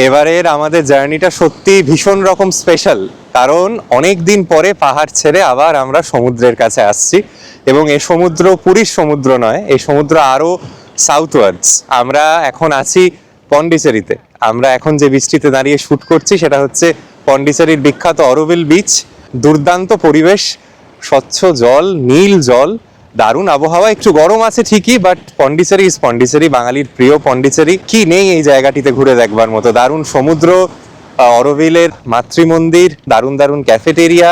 এবারের আমাদের জার্নিটা সত্যি ভীষণ রকম স্পেশাল, কারণ অনেক দিন পরে পাহাড় ছেড়ে আবার আমরা সমুদ্রের কাছে আসছি। এবং এই সমুদ্র পুরীর সমুদ্র নয়, এই সমুদ্র আরও সাউথওয়ার্ডস। আমরা এখন আছি পন্ডিচেরিতে। আমরা এখন যে বীচটিতে দাঁড়িয়ে শ্যুট করছি সেটা হচ্ছে পন্ডিচেরির বিখ্যাত অরোভিল বিচ। দুর্দান্ত পরিবেশ, স্বচ্ছ জল, নীল জল, দারুণ আবহাওয়া। একটু গরম আছে ঠিকই, বাট পন্ডিচেরি ইজ পন্ডিচেরি, বাঙালির প্রিয় পন্ডিচেরি। কি নেই এই জায়গাটিতে ঘুরে দেখবার মতো? দারুণ সমুদ্র, অরোভিলের মাতৃমন্দির, দারুণ দারুণ cafeteria,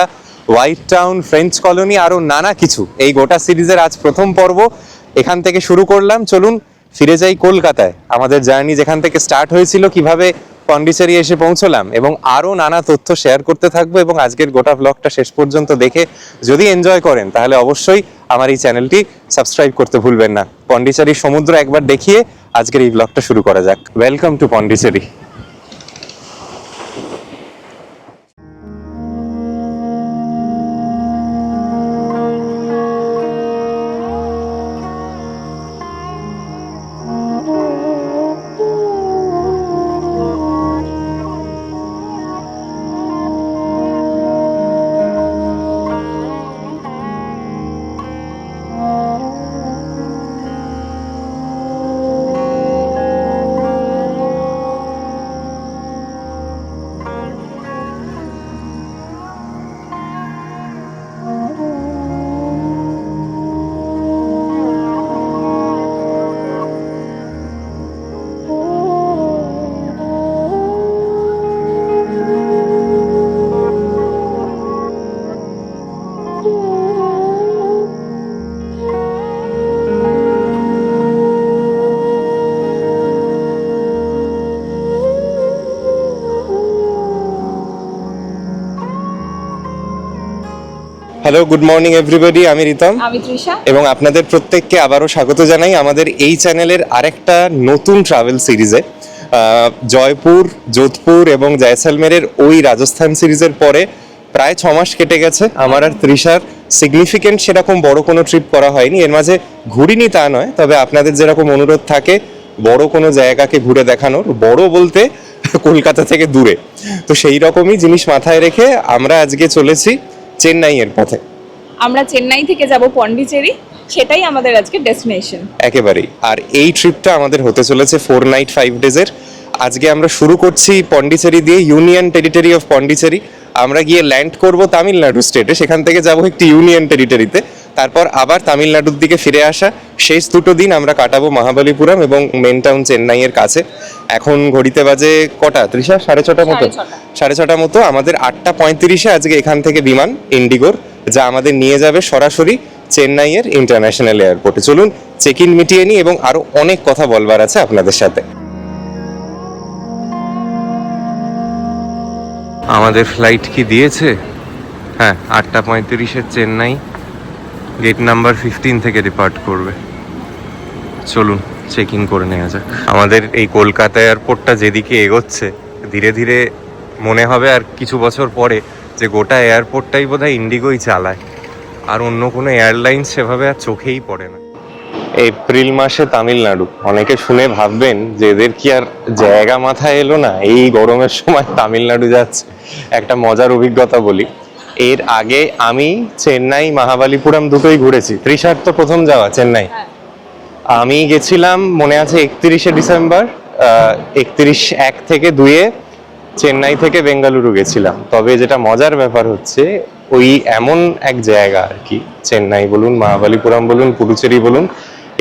white town, French colony, আরও নানা কিছু। এই গোটা সিরিজের আজ প্রথম পর্ব এখান থেকে শুরু করলাম। চলুন ফিরে যাই কলকাতায়। আমাদের জার্নি যেখান থেকে স্টার্ট হয়েছিল, কিভাবে পন্ডিচেরি এসে পৌঁছলাম, এবং আরও নানা তথ্য শেয়ার করতে থাকবো। এবং আজকের গোটা ব্লগটা শেষ পর্যন্ত দেখে যদি এনজয় করেন, তাহলে অবশ্যই আমার এই চ্যানেলটি সাবস্ক্রাইব করতে ভুলবেন না। পন্ডিচেরির সমুদ্র একবার দেখিয়ে আজকের এই ব্লগটা শুরু করা যাক। Welcome to Pondicherry. Hello, good morning everybody. আমি রিতম, আমি তৃষা, এবং আপনাদের প্রত্যেককে আবারও স্বাগত জানাই আমাদের এই চ্যানেলের আরেকটা নতুন ট্রাভেল সিরিজে। জয়পুর, যোধপুর এবং জয়সলমেরের ওই রাজস্থান সিরিজের পরে প্রায় 6 মাস কেটে গেছে। আমার আর তৃষার সিগনিফিকেন্ট সেরকম বড় কোনো ট্রিপ করা হয়নি। এর মাঝে ঘুরিনি তা নয়, তবে আপনাদের যেরকম অনুরোধ থাকে বড় কোনো জায়গাকে ঘুরে দেখানোর, বড় বলতে কলকাতা থেকে দূরে, তো সেই রকমই জিনিস মাথায় রেখে আমরা আজকে চলেছি চেন্নাইয়ের পথে। আমরা চেন্নাই থেকে যাব পন্ডিচেরি, সেটাই আমাদের আজকে ডেস্টিনেশন একেবারেই। আর এই ট্রিপটা আমাদের হতে চলেছে 4 নাইট 5 ডেজের। আজকে আমরা শুরু করছি পন্ডিচেরি দিয়ে, ইউনিয়ন টেরিটরি অফ পন্ডিচেরি। আমরা গিয়ে ল্যান্ড করব তামিলনাড়ু স্টেটে, সেখান থেকে যাব একটি ইউনিয়ন টেরিটরিতে, তারপর আবার তামিলনাড়ুর দিকে ফিরে আসা। শেষ দুটো দিন আমরা কাটাবো মহাবালিপুরম এবং মেন টাউন চেন্নাইয়ের কাছে। এখন ঘড়িতে বাজে কটা তৃষা? 6:30 মতো। 6:30 মতো। আমাদের 8:35-এ আজকে এখান থেকে বিমান ইন্ডিগোর, যা আমাদের নিয়ে যাবে সরাসরি চেন্নাইয়ের ইন্টারন্যাশনাল এয়ারপোর্টে। চলুন চেক ইন মিটিয়ে নিই, এবং আরো অনেক কথা বলবার আছে আপনাদের সাথে। আমাদের ফ্লাইট কি দিয়েছে? হ্যাঁ, 8:35-এর চেন্নাই, গেট নাম্বার 15 থেকে ডিপার্ট করবে। চলুন চেক ইন করে নেওয়া যাক। আমাদের এই কলকাতা এয়ারপোর্টটা যেদিকে এগোচ্ছে, ধীরে ধীরে মনে হবে আর কিছু বছর পরে যে গোটা এয়ারপোর্টটাই বোধহয় ইন্ডিগোই চালায়, আর অন্য কোনো এয়ারলাইন্স সেভাবে আর চোখেই পড়ে না। এপ্রিল মাসে তামিলনাড়ু, অনেকে শুনে ভাববেন যে এদের কি আর জায়গা মাথায় এলো না, এই গরমের সময় তামিলনাড়ু যাচ্ছে। একটা মজার অভিজ্ঞতা বলি, এর আগে আমি চেন্নাই মহাবালিপুরম দুটোই ঘুরেছি। তৃষার তো প্রথম যাওয়া চেন্নাই। আমি গেছিলাম মনে আছে 31শে ডিসেম্বর, 31 থেকে 2 চেন্নাই থেকে বেঙ্গালুরু গেছিলাম। তবে যেটা মজার ব্যাপার হচ্ছে, ওই এমন এক জায়গা আর কি, চেন্নাই বলুন, মহাবালিপুরম বলুন, পুডুচেরি বলুন,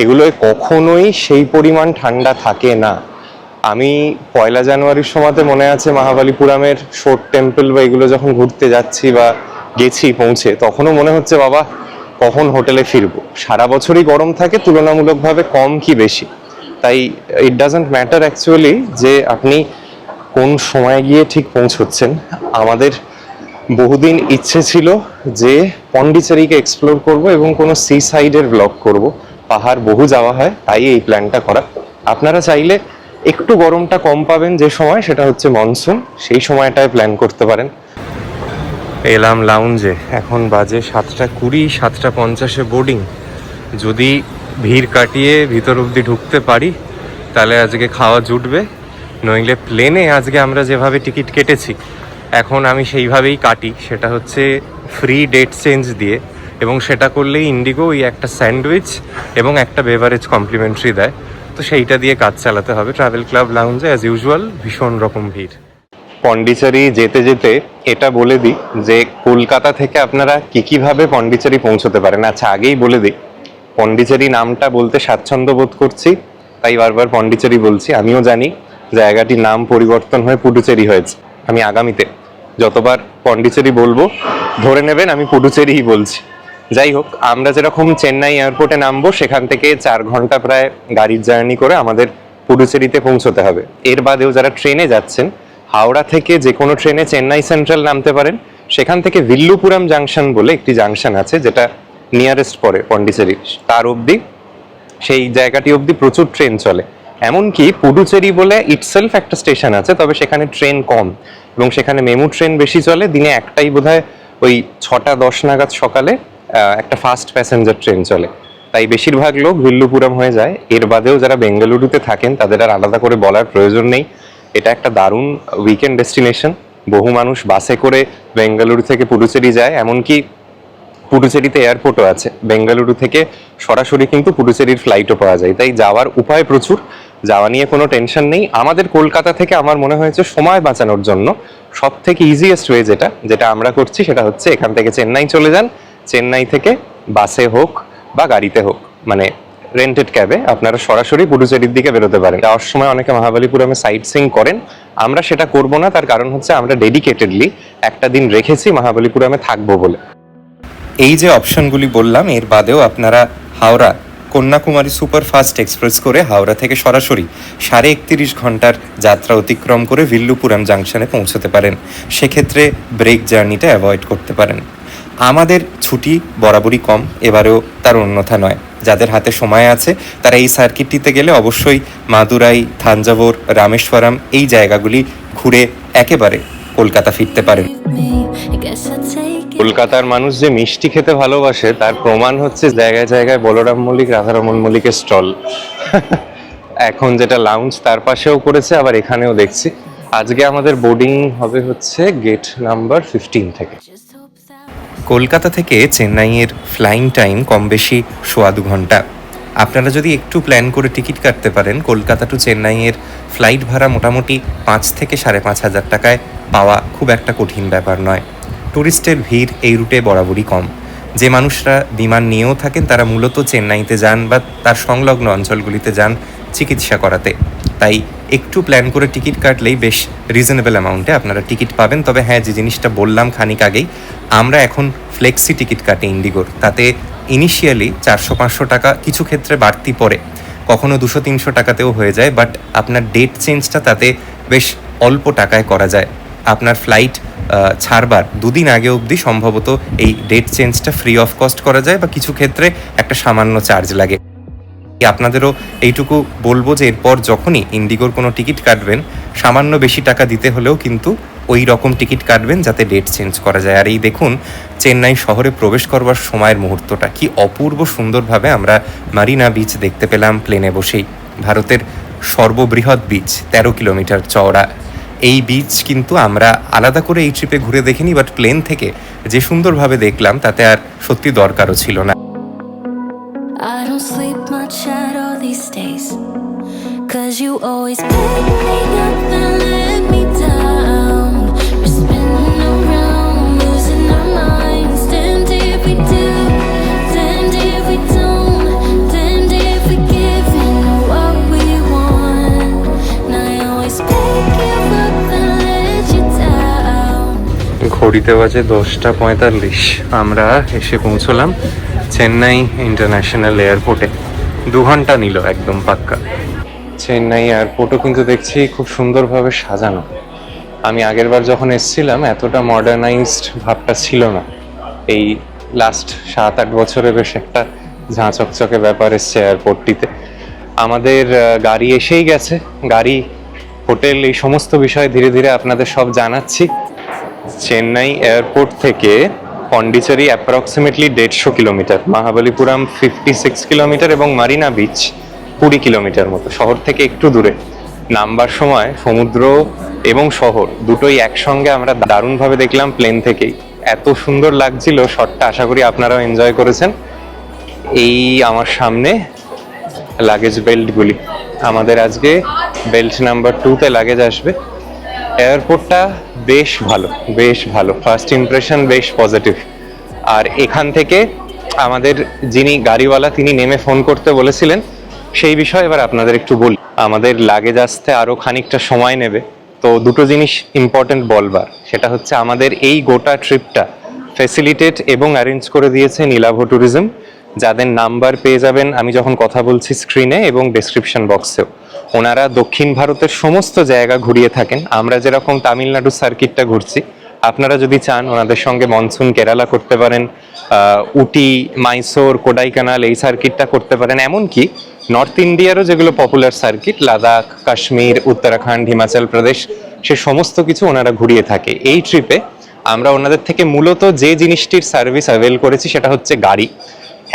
এগুলোয় কখনোই সেই পরিমাণ ঠান্ডা থাকে না। আমি 1 জানুয়ারির সময়তে মনে আছে মহাবালিপুরমের শোর্ট টেম্পল বা এগুলো যখন ঘুরতে যাচ্ছি বা গেছি পৌঁছে, তখনও মনে হচ্ছে বাবা কখন হোটেলে ফিরবো। সারা বছরই গরম থাকে, তুলনামূলকভাবে কম কি বেশি। তাই ইট ডাজন্ট ম্যাটার অ্যাকচুয়ালি যে আপনি কোন সময় গিয়ে ঠিক পৌঁছচ্ছেন। আমাদের বহুদিন ইচ্ছে ছিল যে পন্ডিচেরিকে এক্সপ্লোর করব এবং কোনো সি সাইডের ব্লগ করব। পাহাড় বহু যাওয়া হয়, তাই এই প্ল্যানটা করা। আপনারা চাইলে একটু গরমটা কম পাবেন যে সময়, সেটা হচ্ছে মনসুন, সেই সময়টায় প্ল্যান করতে পারেন। এলাম লাউঞ্জে, এখন বাজে 7:20, 7:50-এ বোর্ডিং। যদি ভিড় কাটিয়ে ভিতর অবধি ঢুকতে পারি তাহলে আজকে খাওয়া জুটবে, নইলে প্লেনে আজকে আমরা যেভাবে টিকিট কেটেছি এখন আমি সেইভাবেই কাটি, সেটা হচ্ছে ফ্রি ডেট চেঞ্জ দিয়ে, এবং সেটা করলেই ইন্ডিগো ওই একটা স্যান্ডউইচ এবং একটা বেভারেজ কমপ্লিমেন্টারি দেয়। তো সেইটা দিয়ে কাজ চালাতে হবে। ট্রাভেল ক্লাব লাউঞ্জে অ্যাজ ইউজুয়াল ভীষণ রকম ভিড়। পন্ডিচেরি যেতে যেতে এটা বলে দিই যে কলকাতা থেকে আপনারা কীভাবে পন্ডিচেরি পৌঁছতে পারেন। আচ্ছা, আগেই বলে দিই, পন্ডিচেরি নামটা বলতে স্বাচ্ছন্দ্য বোধ করছি তাই বারবার পন্ডিচেরি বলছি। আমিও জানি জায়গাটির নাম পরিবর্তন হয়ে পুডুচেরি হয়েছে। আমি আগামীতে যতবার পন্ডিচেরি বলবো ধরে নেবেন আমি পুডুচেরিই বলছি। যাই হোক, আমরা যেরকম চেন্নাই এয়ারপোর্টে নামবো সেখান থেকে 4 ঘন্টা প্রায় গাড়ির জার্নি করে আমাদের পুডুচেরিতে পৌঁছতে হবে। এর বাদেও যারা ট্রেনে যাচ্ছেন, হাওড়া থেকে যে কোনো ট্রেনে চেন্নাই সেন্ট্রাল নামতে পারেন। সেখান থেকে ভিল্লুপুরাম জাংশন বলে একটি জাংশন আছে যেটা নিয়ারেস্ট পড়ে পন্ডিচেরি, তার অবধি, সেই জায়গাটি অবধি প্রচুর ট্রেন চলে। এমনকি পুডুচেরি বলে ইটসেলফ একটা স্টেশন আছে, তবে সেখানে ট্রেন কম এবং সেখানে মেমু ট্রেন বেশি চলে। দিনে একটাই বোধহয় ওই 6টা 10 নাগাদ সকালে একটা ফাস্ট প্যাসেঞ্জার ট্রেন চলে, তাই বেশিরভাগ লোক ভিল্লুপুরাম হয়ে যায়। এর বাদেও যারা বেঙ্গালুরুতে থাকেন তাদের আর আলাদা করে বলার প্রয়োজন নেই, এটা একটা দারুণ উইকেন্ড ডেস্টিনেশন। বহু মানুষ বাসে করে বেঙ্গালুরু থেকে পুডুচেরি যায়, এমনকি পুডুচেরিতে এয়ারপোর্টও আছে। বেঙ্গালুরু থেকে সরাসরি কিন্তু পুডুচেরির ফ্লাইটও পাওয়া যায়, তাই যাওয়ার উপায় প্রচুর, যাওয়া নিয়ে কোনো টেনশন নেই। আমাদের কলকাতা থেকে আমার মনে হয়েছে সময় বাঁচানোর জন্য সব থেকে ইজিয়েস্ট ওয়ে যেটা আমরা করছি সেটা হচ্ছে এখান থেকে চেন্নাই চলে যান। চেন্নাই থেকে বাসে হোক বা গাড়িতে হোক, মানে রেন্টেড ক্যাবে আপনারা সরাসরি পুডুচেরির দিকে বেরোতে পারেন। যাওয়ার সময় অনেকে মহাবালিপুরমে সাইট সিইং করেন, আমরা সেটা করব না। তার কারণ হচ্ছে আমরা ডেডিকেটেডলি একটা দিন রেখেছি মহাবালিপুরমে থাকবো বলে। এই যে অপশনগুলি বললাম, এর বাদেও আপনারা হাওড়া কন্যাকুমারী সুপারফাস্ট এক্সপ্রেস করে হাওড়া থেকে সরাসরি 31.5 ঘন্টার যাত্রা অতিক্রম করে ভিল্লুপুরাম জাংশনে পৌঁছতে পারেন। সেক্ষেত্রে ব্রেক জার্নিটা অ্যাভয়েড করতে পারেন। আমাদের ছুটি বরাবরই কম, এবারেও তার অন্যথা নয়। যাদের হাতে সময় আছে তারা এই সার্কিটটিতে গেলে অবশ্যই মাদুরাই, থাঞ্জাভুর, রামেশ্বরম এই জায়গাগুলি ঘুরে একেবারে কলকাতা ফিরতে পারেন। কলকাতার মানুষ যে মিষ্টি খেতে ভালোবাসে তার প্রমাণ হচ্ছে জায়গায় জায়গায় বলরাম মল্লিক, রাধারমন মল্লিকের স্টল। এখন যেটা লাউঞ্জ তার পাশেও করেছে, আবার এখানেও দেখছি। আজকে আমাদের বোর্ডিং হবে হচ্ছে গেট নাম্বার 15 থেকে। কলকাতা থেকে চেন্নাইয়ের ফ্লাইং টাইম কম বেশি 1.25 ঘন্টা। আপনারা যদি একটু প্ল্যান করে টিকিট কাটতে পারেন, কলকাতা টু চেন্নাইয়ের ফ্লাইট ভাড়া মোটামুটি 5 থেকে 5,500 টাকায় পাওয়া খুব একটা কঠিন ব্যাপার নয়। ট্যুরিস্টের ভিড় এই রুটে বরাবরই কম। যে মানুষরা বিমান নিয়েও থাকেন তারা মূলত চেন্নাইতে যান বা তার সংলগ্ন অঞ্চলগুলিতে যান চিকিৎসা করাতে। তাই একটু প্ল্যান করে টিকিট কাটলেই বেশ রিজনেবল অ্যামাউন্টে আপনারা টিকিট পাবেন। তবে হ্যাঁ, যে জিনিসটা বললাম খানিক আগেই, আমরা এখন ফ্লেক্সি টিকিট কাটি ইন্ডিগোর। তাতে ইনিশিয়ালি 400-500 টাকা, কিছু ক্ষেত্রে বাড়তি পড়ে, কখনো 200-300 টাকাতেও হয়ে যায়। বাট আপনার ডেট চেঞ্জটা তাতে বেশ অল্প টাকায় করা যায়। আপনার ফ্লাইট ছাড়বার 2 দিন আগে অবধি সম্ভবত এই ডেট চেঞ্জটা ফ্রি অফ কস্ট করা যায়, বা কিছু ক্ষেত্রে একটা সামান্য চার্জ লাগে। আপনাদেরও এইটুকু বলবো যে এরপর যখনই ইন্ডিগোর কোনো টিকিট কাটবেন, সামান্য বেশি টাকা দিতে হলেও কিন্তু ওই রকম টিকিট কাটবেন যাতে ডেট চেঞ্জ করা যায়। আর এই দেখুন, চেন্নাই শহরে প্রবেশ করবার সময়ের মুহূর্তটা কি অপূর্ব সুন্দরভাবে আমরা মারিনা বিচ দেখতে পেলাম প্লেনে বসেই। ভারতের সর্ববৃহৎ বিচ, 13 কিলোমিটার চওড়া এই বিচ কিন্তু আমরা আলাদা করে এই ট্রিপে ঘুরে দেখিনি, বাট প্লেন থেকে যে সুন্দরভাবে দেখলাম তাতে আর সত্যি দরকারও ছিল না। I don't sleep much at all these days, 'cause you always pick me up and let me down. We're spinning around, losing our minds. Damned if we do, damned if we don't, damned if we give in what we want. And I always pick you up and let you down. ঘড়িতে বাজে 10:45। আমরা এসে পৌঁছলাম Chennai international এয়ারপোর্টে। 2 ঘন্টা নিল একদম পাক্কা। চেন্নাই এয়ারপোর্টও কিন্তু দেখছি খুব সুন্দরভাবে সাজানো। আমি আগেরবার যখন এসেছিলাম এতটা মডার্নাইজড ভাবটা ছিল না। এই লাস্ট 7-8 বছরে বেশ একটা ঝাঁচকচকে ব্যাপার এসছে এয়ারপোর্টটিতে। আমাদের গাড়ি এসেই গেছে, গাড়ি, হোটেল, এই সমস্ত বিষয় ধীরে ধীরে আপনাদের সব জানাচ্ছি। চেন্নাই এয়ারপোর্ট থেকে পন্ডিচেরি অ্যাপ্রক্সিমেটলি 150 কিলোমিটার, মহাবালিপুরম 56 কিলোমিটার এবং মারিনা বিচ 20 কিলোমিটার মতো, শহর থেকে একটু দূরে। নামবার সময় সমুদ্র এবং শহর দুটোই একসঙ্গে আমরা দারুণভাবে দেখলাম প্লেন থেকেই। এত সুন্দর লাগছিল শটটা, আশা করি আপনারাও এনজয় করেছেন। এই আমার সামনে লাগেজ বেল্টগুলি, আমাদের আজকে বেল্ট নাম্বার 2-তে লাগেজ আসবে। এয়ারপোর্টটা বেশ ভালো, বেশ ভালো, ফার্স্ট ইমপ্রেশন বেশ পজিটিভ। আর এখান থেকে আমাদের যিনি গাড়িওয়ালা তিনি নেমে ফোন করতে বলেছিলেন, সেই বিষয়ে এবার আপনাদের একটু বলি। আমাদের লাগেজ আসতে আরও খানিকটা সময় নেবে, তো দুটো জিনিস ইম্পর্টেন্ট বলবার, সেটা হচ্ছে আমাদের এই গোটা ট্রিপটা ফ্যাসিলিটেট এবং অ্যারেঞ্জ করে দিয়েছে নীলাভ ট্যুরিজম, যাদের নাম্বার পেয়ে যাবেন আমি যখন কথা বলছি স্ক্রিনে এবং ডেসক্রিপশন বক্সেও। ওনারা দক্ষিণ ভারতের সমস্ত জায়গা ঘুরিয়ে থাকেন। আমরা যেরকম তামিলনাড়ু সার্কিটটা ঘুরছি, আপনারা যদি চান ওনাদের সঙ্গে মনসুন কেরালা করতে পারেন, উটি, মাইসোর, কোডাইকানাল এই সার্কিটটা করতে পারেন। এমনকি নর্থ ইন্ডিয়ারও যেগুলো পপুলার সার্কিট, লাদাখ, কাশ্মীর, উত্তরাখণ্ড, হিমাচল প্রদেশ, সে সমস্ত কিছু ওনারা ঘুরিয়ে থাকে। এই ট্রিপে আমরা ওনাদের থেকে মূলত যে জিনিসটির সার্ভিস অ্যাভেল করেছি সেটা হচ্ছে গাড়ি।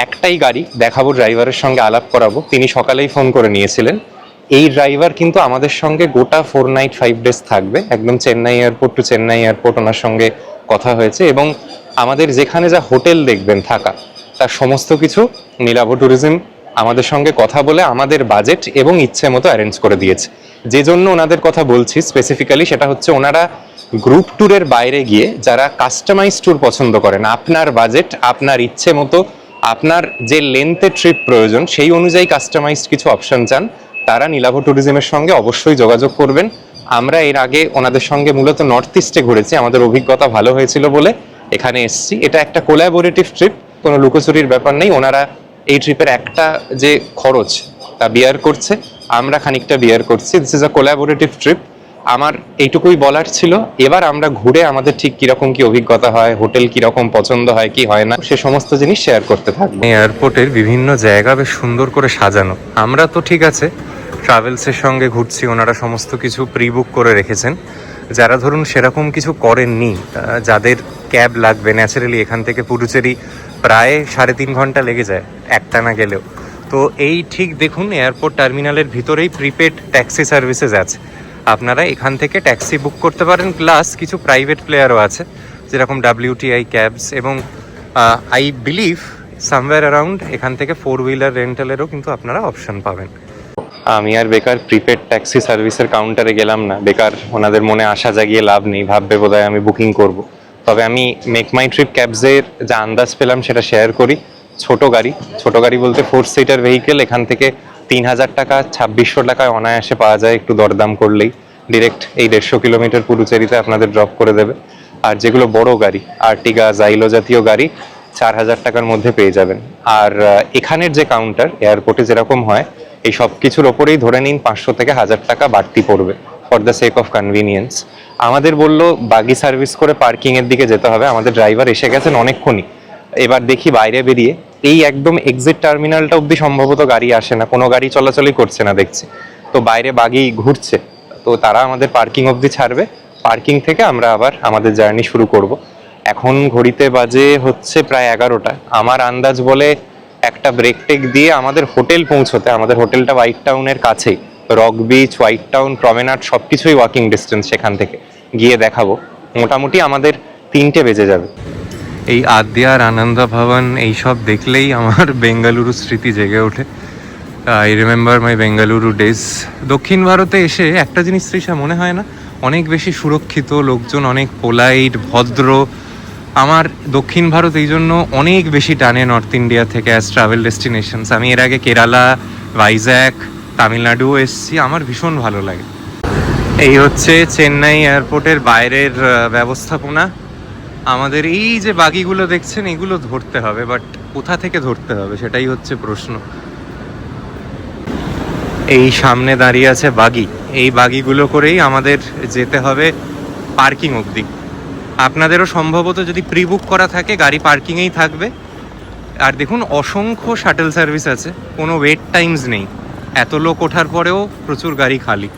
একটাই গাড়ি দেখাবো, ড্রাইভারের সঙ্গে আলাপ করাবো, তিনি সকালেই ফোন করে নিয়েছিলেন। এই ড্রাইভার কিন্তু আমাদের সঙ্গে গোটা 4 নাইট 5 ডেজ থাকবে, একদম Chennai airport to Chennai airport ওনার সঙ্গে কথা হয়েছে। এবং আমাদের যেখানে যা হোটেল দেখবেন থাকা, তার সমস্ত কিছু নীলাভ ট্যুরিজম আমাদের সঙ্গে কথা বলে আমাদের বাজেট এবং ইচ্ছে মতো অ্যারেঞ্জ করে দিয়েছে। যে জন্য ওনাদের কথা বলছি স্পেসিফিক্যালি, সেটা হচ্ছে ওনারা গ্রুপ ট্যুরের বাইরে গিয়ে যারা কাস্টমাইজ ট্যুর পছন্দ করেন, আপনার বাজেট, আপনার ইচ্ছে মতো, আপনার যে লেন্থে ট্রিপ প্রয়োজন সেই অনুযায়ী কাস্টমাইজড কিছু অপশন চান, তারা নীলাভ ট্যুরিজমের সঙ্গে অবশ্যই যোগাযোগ করবেন। আমরা এর আগে ওনাদের সঙ্গে মূলত নর্থ ইস্টে ঘুরেছি, আমাদের অভিজ্ঞতা ভালো হয়েছিল বলে এখানে এসেছি। এটা একটা কোলাবোরেটিভ ট্রিপ, কোনো লুকোচুরির ব্যাপার নেই। ওনারা এই ট্রিপের একটা যে খরচ তা বিয়ার করছে, আমরা খানিকটা বিয়ার করছি। This is a collaborative trip. আমার এইটুকুই বলার ছিল। এবার আমরা ঘুরে আমাদের ঠিক কিরকম কি অভিজ্ঞতা হয়, হোটেল কিরকম পছন্দ হয় কি হয় না, সে সমস্ত জিনিস শেয়ার করতে থাকবো। এয়ারপোর্টের বিভিন্ন জায়গা বেশ সুন্দর করে সাজানো। আমরা তো ঠিক আছে ট্রাভেলসের সঙ্গে ঘুরছি, ওনারা সমস্ত কিছু প্রি বুক করে রেখেছেন। যারা ধরুন সেরকম কিছু করেননি, যাদের ক্যাব লাগবে, ন্যাচারালি এখান থেকে পুডুচেরি প্রায় 3.5 ঘন্টা লেগে যায় একটানা গেলেও। তো এই ঠিক দেখুন এয়ারপোর্ট টার্মিনালের ভিতরেই প্রিপেড ট্যাক্সি সার্ভিসেস আছে, আপনারা এখান থেকে ট্যাক্সি বুক করতে পারেন। প্লাস কিছু প্রাইভেট প্লেয়ারও আছে, যেরকম WTI ক্যাবস, এবং আই বিলিভ সামওয়্যার অ্যারাউন্ড এখান থেকে 4 হুইলার রেন্টালেরও কিন্তু আপনারা অপশন পাবেন। আমি আর বেকার প্রিপেড ট্যাক্সি সার্ভিসের কাউন্টারে গেলাম না, বেকার ওনাদের মনে আশা জাগিয়ে লাভ নেই, ভাববে বোধহয় আমি বুকিং করব। তবে আমি মেক মাই ট্রিপ ক্যাবসের যা আন্দাজ পেলাম সেটা শেয়ার করি। ছোট গাড়ি বলতে 4 সিটার ভেহিকেল এখান থেকে 3000 টাকা 2600 টাকায় অনায়াসে পাওয়া যায়, একটু দরদাম করলেই। ডিরেক্ট এই 150 কিলোমিটার পুডুচেরিতে আপনাদের ড্রপ করে দেবে। আর যেগুলো বড় গাড়ি, আর্টিগা, জাইলো জাতীয় গাড়ি 4000 টাকার মধ্যে পেয়ে যাবেন। আর এখানের যে কাউন্টার এয়ারপোর্টে যেরকম হয়, এই সব কিছুর ওপরেই ধরে নিন 500 থেকে 1000 টাকা বাড়তি পড়বে for the sake of convenience. আমাদের বললো বাগি সার্ভিস করে পার্কিংয়ের দিকে যেতে হবে, আমাদের ড্রাইভার এসে গেছেন অনেকক্ষণই। এবার দেখি বাইরে বেরিয়ে এই একদম এক্সিট টার্মিনালটা অবধি সম্ভবত গাড়ি আসে না, কোনো গাড়ি চলাচলই করছে না দেখছি। তো বাইরে বাগি ঘুরছে, তো তারা আমাদের পার্কিং অবধি ছাড়বে, পার্কিং থেকে আমরা আবার আমাদের জার্নি শুরু করব। এখন ঘড়িতে বাজে হচ্ছে প্রায় 11টা। আমার আন্দাজ বলে একটা ব্রেক টেক দিয়ে আমাদের হোটেল পৌঁছতে, আমাদের হোটেলটা হোয়াইট টাউনের কাছেই, রক বিচ, হোয়াইট টাউন, প্রমেনাড সব কিছুই ওয়াকিং ডিস্টেন্স, সেখান থেকে গিয়ে দেখাবো। মোটামুটি আমাদের 3টে বেজে যাবে। এই আদ্যার আনন্দ ভবন এইসব দেখলেই আমার বেঙ্গালুরু স্মৃতি জেগে ওঠে। I remember my Bengaluru days. দক্ষিণ ভারতে এসে একটা জিনিস তৃষা মনে হয় না, অনেক বেশি সুরক্ষিত, লোকজন অনেক পোলাইট, ভদ্র। আমার দক্ষিণ ভারত এই জন্য অনেক বেশি টানে নর্থ ইন্ডিয়া থেকে অ্যাজ ট্রাভেল ডেস্টিনেশনস। আমি এর আগে কেরালা, ভাইজ্যাক, তামিলনাড়ুও এসেছি, আমার ভীষণ ভালো লাগে। এই হচ্ছে চেন্নাই এয়ারপোর্টের বাইরের ব্যবস্থাপনা। আমাদের এই যে বাগিগুলো দেখছেন এগুলো ধরতে হবে, বাট কোথা থেকে ধরতে হবে সেটাই হচ্ছে প্রশ্ন। এই সামনে দাঁড়িয়ে আছে বাগি, এই বাগিগুলো করেই আমাদের যেতে হবে পার্কিং অবধি। আপনাদেরও সম্ভবত যদি প্রি বুক করা থাকে গাড়ি পার্কিংয়েই থাকবে। আর দেখুন অসংখ্য শাটল সার্ভিস আছে, কোনো ওয়েট টাইমস নেই, এত লোক ওঠার পরেও প্রচুর গাড়ি খালি।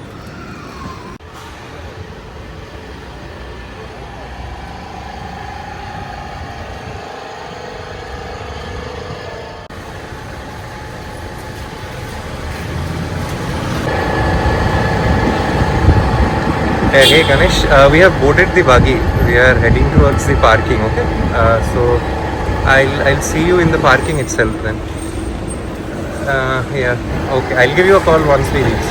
Hey Ganesh, we have boarded the buggy. We are heading towards the parking. Okay, so I'll see you in the parking itself then. Yeah. Okay, I'll give you a call once we reach.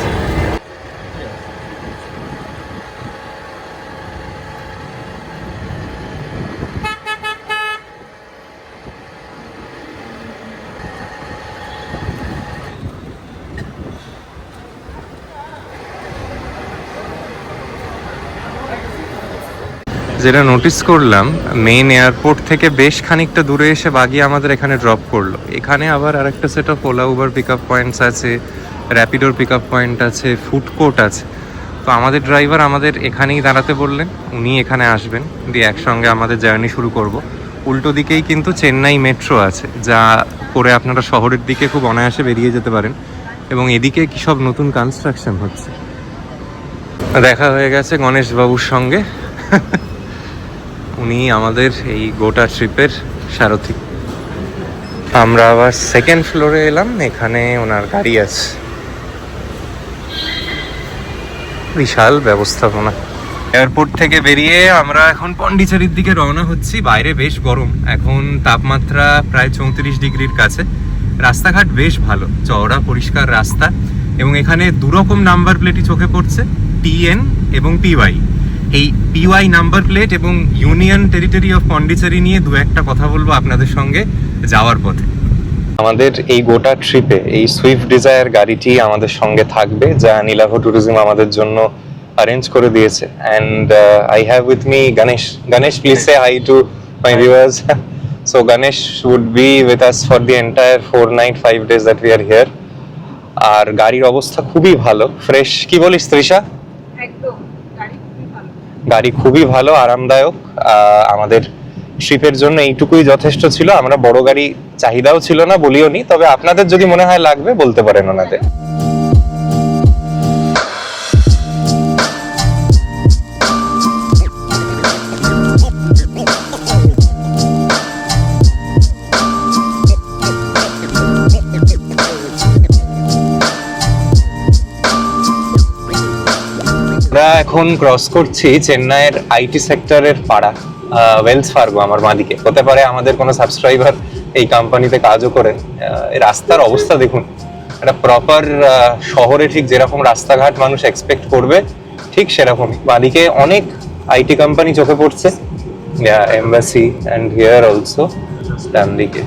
যেটা notice করলাম, main airport থেকে বেশ খানিকটা দূরে এসে বাগি আমাদের এখানে ড্রপ করলো। এখানে আবার আরেকটা set of Ola Uber pick up points আছে, র্যাপিডোর পিক আপ পয়েন্ট আছে, ফুড কোর্ট আছে। তো আমাদের ড্রাইভার আমাদের এখানেই দাঁড়াতে বললেন, উনি এখানে আসবেন, দিয়ে একসঙ্গে আমাদের জার্নি শুরু করব। উল্টো দিকেই কিন্তু চেন্নাই মেট্রো আছে, যা করে আপনারা শহরের দিকে খুব অনায়াসে বেরিয়ে যেতে পারেন। এবং এদিকে কি সব নতুন কনস্ট্রাকশন হচ্ছে। দেখা হয়ে গেছে গণেশবাবুর সঙ্গে। উনি আমাদের এই গোটা ট্রিপের সারথি। আমরা আবার সেকেন্ড ফ্লোরে এলাম, এখানে ওনার গাড়ি আছে। বিশাল ব্যবস্থাপনা। এয়ারপোর্ট থেকে বেরিয়ে আমরা এখন পন্ডিচেরির দিকে রওনা হচ্ছি। বাইরে বেশ গরম, এখন তাপমাত্রা প্রায় 34 ডিগ্রির কাছে। রাস্তাঘাট বেশ ভালো, চওড়া পরিষ্কার রাস্তা। এবং এখানে দুরকম নাম্বার প্লেটই চোখে পড়ছে, TN এবং PY। এই PY নাম্বার প্লেট এবং ইউনিয়ন টেরিটরি অফ পন্ডিচেরি নিয়ে দু একটা কথা বলবো আপনাদের সঙ্গে যাওয়ার পথে। আমাদের এই গোটা ট্রিপে এই সুইফট ডিজায়ার গাড়িটি আমাদের সঙ্গে থাকবে, যা নীলাভ ট্যুরিজম আমাদের জন্য অ্যারেঞ্জ করে দিয়েছে। And I have with me Ganesh. Ganesh, please say hi to my viewers. So Ganesh would be with us for the entire 4 night 5 days that we are here. আর গাড়ির অবস্থা খুবই ভালো, ফ্রেশ। কি বলিস তৃষা? একদম গাড়ি খুবই ভালো, আরামদায়ক। আমাদের ট্রিপের জন্য এইটুকুই যথেষ্ট ছিল। আমরা বড় গাড়ি চাহিদাও ছিল না, বলিও নি। তবে আপনাদের যদি মনে হয় লাগবে বলতে পারেন ওনাদের। আমরা এখন ক্রস করছি চেন্নাইয়ের আইটি সেক্টরের পাড়া, ওয়েলস ফার্গো আমার বাঁদিকে। হতে পারে আমাদের কোনো সাবস্ক্রাইবার এই কোম্পানিতে কাজও করেন। এই রাস্তার অবস্থা দেখুন, একটা প্রপার শহরে ঠিক যেরকম রাস্তাঘাট মানুষ এক্সপেক্ট করবে ঠিক সেরকমই। বাঁদিকে অনেক আইটি কোম্পানি চোখে পড়ছে, এমবাসি অ্যান্ড হিয়ার অলসো। ডান দিকে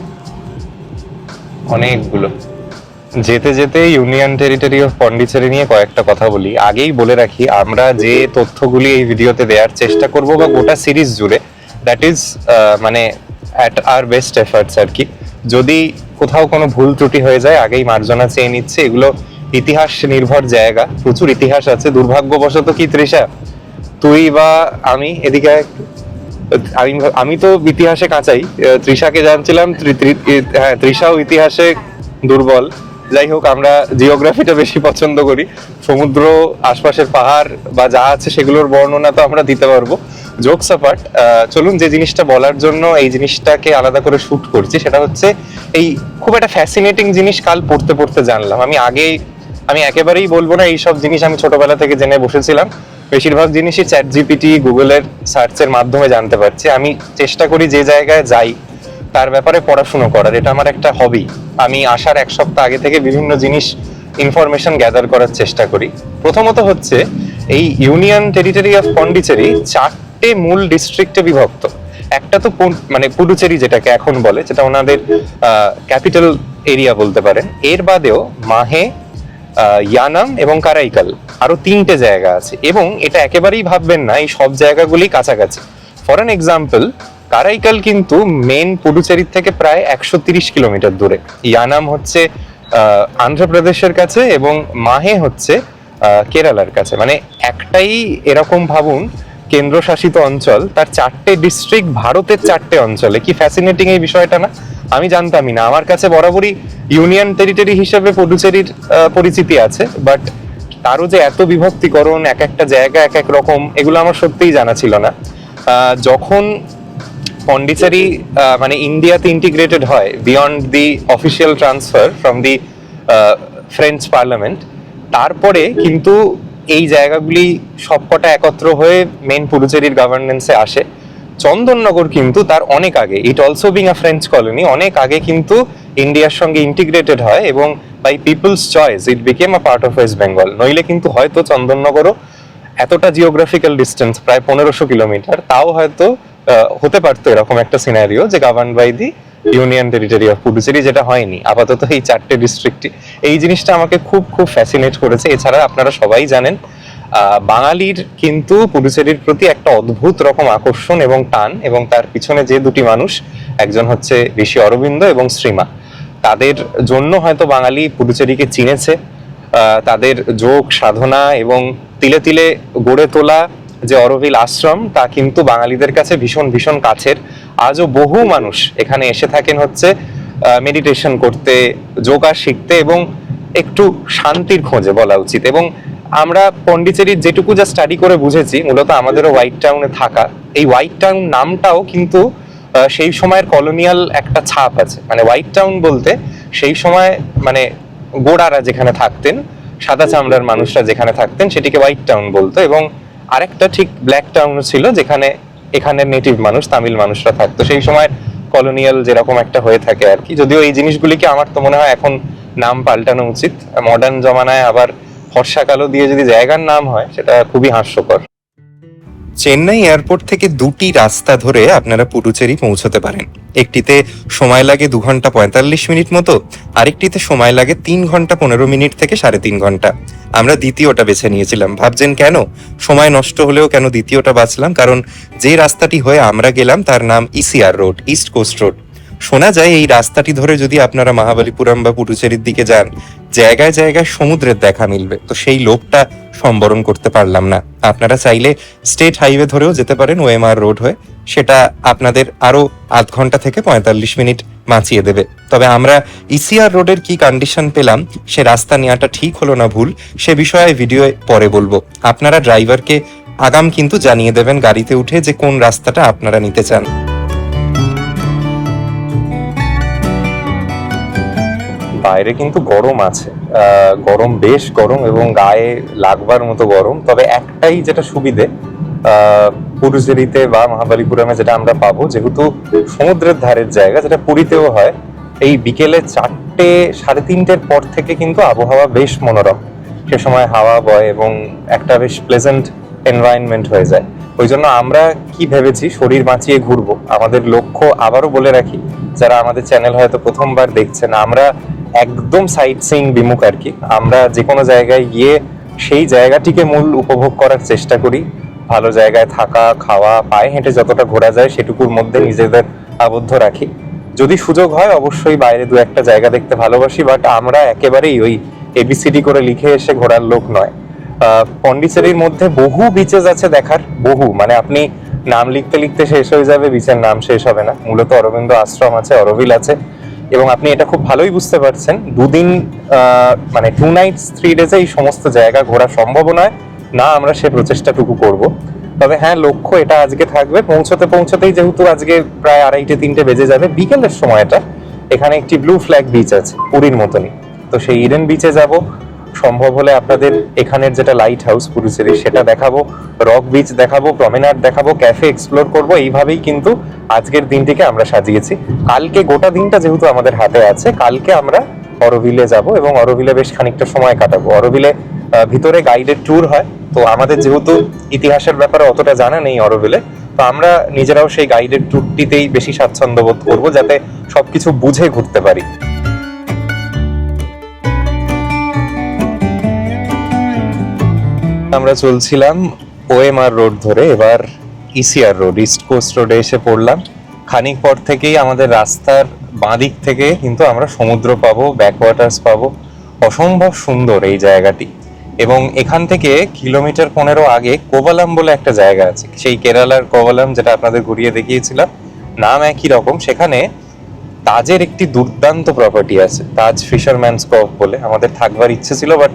অনেকগুলো। যেতে যেতে ইউনিয়ন টেরিটরি অফ পন্ডিচেরি নিয়ে কয়েকটা কথা বলি। আগেই বলে রাখি, আমরা যে তথ্যগুলি এই ভিডিওতে দেওয়ার চেষ্টা করব বা গোটা সিরিজ জুড়ে, দ্যাট ইজ মানে অ্যাট আর বেস্ট এফার্টস আর কি। যদি কোথাও কোনো ভুল ত্রুটি হয়ে যায় আগেই মার্জনা চেয়ে নিচ্ছে। এগুলো ইতিহাস নির্ভর জায়গা, প্রচুর ইতিহাস আছে। দুর্ভাগ্যবশত কি তৃষা, তুই বা আমি এদিকে, আমি তো ইতিহাসে কাঁচাই। তৃষাকে জানছিলাম, হ্যাঁ তৃষাও ইতিহাসে দুর্বল। যাই হোক, আমরা জিওগ্রাফিটা বেশি পছন্দ করি। সমুদ্র, আশপাশের পাহাড় বা যা আছে সেগুলোর বর্ণনা তো আমরা দিতে পারবো। জোকস অ্যাপার্ট, চলুন যে জিনিসটা বলার জন্য এই জিনিসটাকে আলাদা করে শুট করছি সেটা হচ্ছে এই খুব একটা ফ্যাসিনেটিং জিনিস কাল পড়তে পড়তে জানলাম। আমি একেবারেই বলবো না এইসব জিনিস আমি ছোটবেলা থেকে জেনে বসেছিলাম। বেশিরভাগ জিনিসই ChatGPT, গুগলের সার্চের মাধ্যমে জানতে পারছি। আমি চেষ্টা করি যে জায়গায় যাই তার ব্যাপারে পড়াশুনো করার, এটা আমার একটা হবি। আমি আসার এক সপ্তাহ আগে থেকে বিভিন্ন জিনিস ইনফরমেশন গ্যাদার করার চেষ্টা করি। প্রথমত হচ্ছে এই ইউনিয়ন টেরিটরি অফ পন্ডিচেরি 4টে মূল ডিস্ট্রিক্টে বিভক্ত। একটা তো মানে পুডুচেরি যেটাকে এখন বলে, যেটা ওনাদের ক্যাপিটাল এরিয়া বলতে পারেন। এর বাদেও মাহে, ইয়ানাম এবং কারাইকাল, আরো 3টে জায়গা আছে। এবং এটা একেবারেই ভাববেন না এই সব জায়গাগুলি কাছাকাছি। ফর অ্যান এক্সাম্পল, কারাইকাল কিন্তু মেন পুডুচেরির থেকে প্রায় 130 কিলোমিটার দূরে। ইয়ানাম হচ্ছে আন্ধ্রপ্রদেশের কাছে এবং মাহে হচ্ছে কেরালার কাছে। মানে একটাই এরকম ভাবুন কেন্দ্রশাসিত অঞ্চল, তার 4টে ডিস্ট্রিক্ট ভারতের 4টে অঞ্চলে। কি ফ্যাসিনেটিং এই বিষয়টা না? আমি জানতামই না। আমার কাছে বরাবরই ইউনিয়ন টেরিটরি হিসেবে পুডুচেরির পরিচিতি আছে, বাট তারও যে এত বিভক্তিকরণ, এক একটা জায়গা এক এক রকম, এগুলো আমার সত্যিই জানা ছিল না। যখন পন্ডিচেরি মানে ইন্ডিয়াতে ইন্টিগ্রেটেড হয় beyond the official transfer from the French parliament, তারপরে কিন্তু এই জায়গাগুলি সবকটা একত্র হয়ে মেন পুডুচেরির গভর্নেন্সে আসে। চন্দননগর কিন্তু তার অনেক আগে, it also being a French colony, অনেক আগে কিন্তু ইন্ডিয়ার সঙ্গে ইন্টিগ্রেটেড হয় এবং by people's choice it became a part of West Bengal. নইলে কিন্তু হয়তো চন্দননগরও এতটা জিওগ্রাফিক্যাল ডিস্টেন্স, প্রায় 1500 কিলোমিটার, তাও হয়তো হতে পারতো এরকম একটা সিনারিও যে govern by the union territory of Puducherry, যেটা হয়নি। আপাতত এই 4টে ডিস্ট্রিক্টই। এই জিনিসটা আমাকে খুব খুব ফ্যাসিনেট করেছে। এছাড়া আপনারা সবাই জানেন বাঙালির কিন্তু পুডুচেরির প্রতি একটা অদ্ভুত রকম আকর্ষণ এবং টান, এবং তার পিছনে যে দুটি মানুষ, একজন হচ্ছে ঋষি অরবিন্দ এবং শ্রীমা, তাদের জন্য হয়তো বাঙালি পুডুচেরিকে চিনেছে। তাদের যোগ সাধনা এবং তিলে তিলে গড়ে তোলা যে অরোভিল আশ্রম, তা কিন্তু বাঙালিদের কাছে ভীষণ ভীষণ কাছের। আজও বহু মানুষ এখানে এসে থাকেন হচ্ছে মেডিটেশন করতে, যোগা শিখতে এবং একটু শান্তির খোঁজে বলা উচিত। এবং আমরা পন্ডিচেরির যেটুকু যা স্টাডি করে বুঝেছি, মূলত আমাদেরও হোয়াইট টাউনে থাকা, এই হোয়াইট টাউন নামটাও কিন্তু সেই সময়ের কলোনিয়াল একটা ছাপ আছে। মানে হোয়াইট টাউন বলতে সেই সময় মানে গোড়ারা যেখানে থাকতেন, সাদা চামড়ার মানুষরা যেখানে থাকতেন, সেটিকে হোয়াইট টাউন বলতো। এবং আরেকটা ঠিক ব্ল্যাক টাউন ছিল, যেখানে এখানের নেটিভ মানুষ, তামিল মানুষরা থাকতো। সেই সময় কলোনিয়াল যেরকম একটা হয়ে থাকে আর কি। যদিও এই জিনিসগুলিকে আমার তো মনে হয় এখন নাম পাল্টানো উচিত। মডার্ন জমানায় আবার ফর্সা কালো দিয়ে যদি জায়গার নাম হয়, সেটা খুবই হাস্যকর। চেন্নাই এয়ারপোর্ট থেকে দুটি রাস্তা ধরে আপনারা পুডুচেরি পৌঁছতে পারেন। একটিতে সময় লাগে 2 ঘন্টা 45 মিনিট মতো, আরেকটিতে সময় লাগে 3 ঘন্টা 15 মিনিট থেকে 3.5 ঘন্টা। আমরা দ্বিতীয়টা বেছে নিয়েছিলাম। ভাবছেন কেন সময় নষ্ট হলেও কেন দ্বিতীয়টা বাছলাম? কারণ যে রাস্তাটি হয়ে আমরা গেলাম তার নাম ECR road, east coast road. শোনা যায় এই রাস্তাটি ধরে যদি আপনারা মহাবালিপুরম বা পুডুচেরির দিকে যান, জায়গায় জায়গায় সমুদ্রের দেখা মিলবে। তো সেই লোভটা সম্বরণ করতে পারলাম না। আপনারা চাইলে স্টেট হাইওয়ে ধরেও যেতে পারেন, ওএমআর রোড হয়ে। সেটা আপনাদের আরো আধ ঘন্টা থেকে 45 মিনিট বাঁচিয়ে দেবে। তবে আমরা ইসিআর রোডের কি কন্ডিশন পেলাম, সে রাস্তা নেওয়াটা ঠিক হলো না ভুল, সে বিষয়ে ভিডিও পরে বলবো। আপনারা ড্রাইভারকে আগাম কিন্তু জানিয়ে দেবেন গাড়িতে উঠে যে কোন রাস্তাটা আপনারা নিতে চান। বাইরে কিন্তু গরম আছে, গরম, বেশ গরম এবং গায়ে লাগবার মতো গরম। তবে একটাই যেটা সুবিধে পুডুচেরিতে বা মহাবালিপুরমে যেটা আমরা পাবো, যেহেতু সমুদ্রের ধারের জায়গা, যেটা পুরীতেও হয়, এই বিকেলে 4টে 3:30-র পর থেকে কিন্তু আবহাওয়া বেশ মনোরম। সে সময় হাওয়া বয় এবং একটা বেশ প্লেজেন্ট এনভায়রনমেন্ট হয়ে যায়। ওই জন্য আমরা কি ভেবেছি, শরীর বাঁচিয়ে ঘুরবো। আমাদের লক্ষ্য, আবারও বলে রাখি, যারা আমাদের চ্যানেল হয়তো প্রথমবার দেখছেন, আমরা একদম সাইট সিইং বিমুখ আর কি। আমরা যে কোনো জায়গায় গিয়ে সেই জায়গাটিকে মূল উপভোগ করার চেষ্টা করি। ভালো জায়গায় থাকা, খাওয়া, পায়ে হেঁটে যতটা ঘোরা যায় সেটুকুর মধ্যে নিজেদের আবদ্ধ রাখি। যদি সুযোগ হয় অবশ্যই বাইরে 2-1টা জায়গা দেখতে ভালোবাসি, বাট আমরা একেবারেই ওই এবিসিডি করে লিখে এসে ঘোরার লোক নয়। পন্ডিচেরির মধ্যে বহু বিচেস আছে দেখার, বহু, মানে আপনি নাম লিখতে লিখতে শেষ হয়ে যাবে, বিচের নাম শেষ হবে না। মূলত অরবিন্দ আশ্রম আছে, অরোভিল আছে, এবং আপনি এটা খুব ভালোই বুঝতে পারছেন 2 দিন মানে 2 nights 3 days এই সমস্ত জায়গা ঘোরা সম্ভব নয় না। আমরা সে প্রচেষ্টাটুকু করব। তবে হ্যাঁ, লক্ষ্য এটা আজকে থাকবে। পৌঁছতেই যেহেতু আজকে প্রায় 2:30-3টে বেজে যাবে, বিকেলের সময়টা এখানে একটি ব্লু ফ্ল্যাগ বিচ আছে, পুরীর মতনই। তো সেই ইডেন বিচে যাব। সম্ভব হলে আপনাদের এখানের যেটা লাইট হাউস পুডুচেরি, সেটা দেখাবো, রক বিচ দেখাবো, প্রমেনাড দেখাবো, ক্যাফে এক্সপ্লোর করব। এইভাবেই কিন্তু আজকের দিনটিকে আমরা সাজিয়েছি। কালকে গোটা দিনটা যেহেতু আমাদের হাতে আছে, কালকে আমরা অরোভিলে যাব এবং অরোভিলে বেশ খানিকটা সময় কাটাবো। অরোভিলে ভিতরে গাইডেড ট্যুর হয়। তো আমাদের যেহেতু ইতিহাসের ব্যাপারে অতটা জানা নেই অরোভিলে, তো আমরা নিজেরাও সেই গাইডেড ট্যুরটিতেই বেশি স্বাচ্ছন্দ্য বোধ করবো, যাতে সবকিছু বুঝে ঘুরতে পারি। আমরা চলছিলাম ওএমআর রোড ধরে, এবার ইসিআর রোড, ইস্ট কোস্ট রোডে এসে পড়লাম। খানিক পর থেকেই আমাদের রাস্তার বাঁ দিক থেকে কিন্তু আমরা সমুদ্র পাবো, ব্যাকওয়াটার্স পাবো। অসম্ভব সুন্দর এই জায়গাটি। এবং এখান থেকে 15 কিলোমিটার আগে কোভালাম বলে একটা জায়গা আছে, সেই কেরালার কোভালাম, যেটা আপনাদের ঘুরিয়ে দেখিয়েছিলাম, নাম একই রকম। সেখানে তাজের একটি দুর্দান্ত প্রপার্টি আছে, তাজ ফিশারম্যানস কভ বলে। আমাদের থাকবার ইচ্ছে ছিল, বাট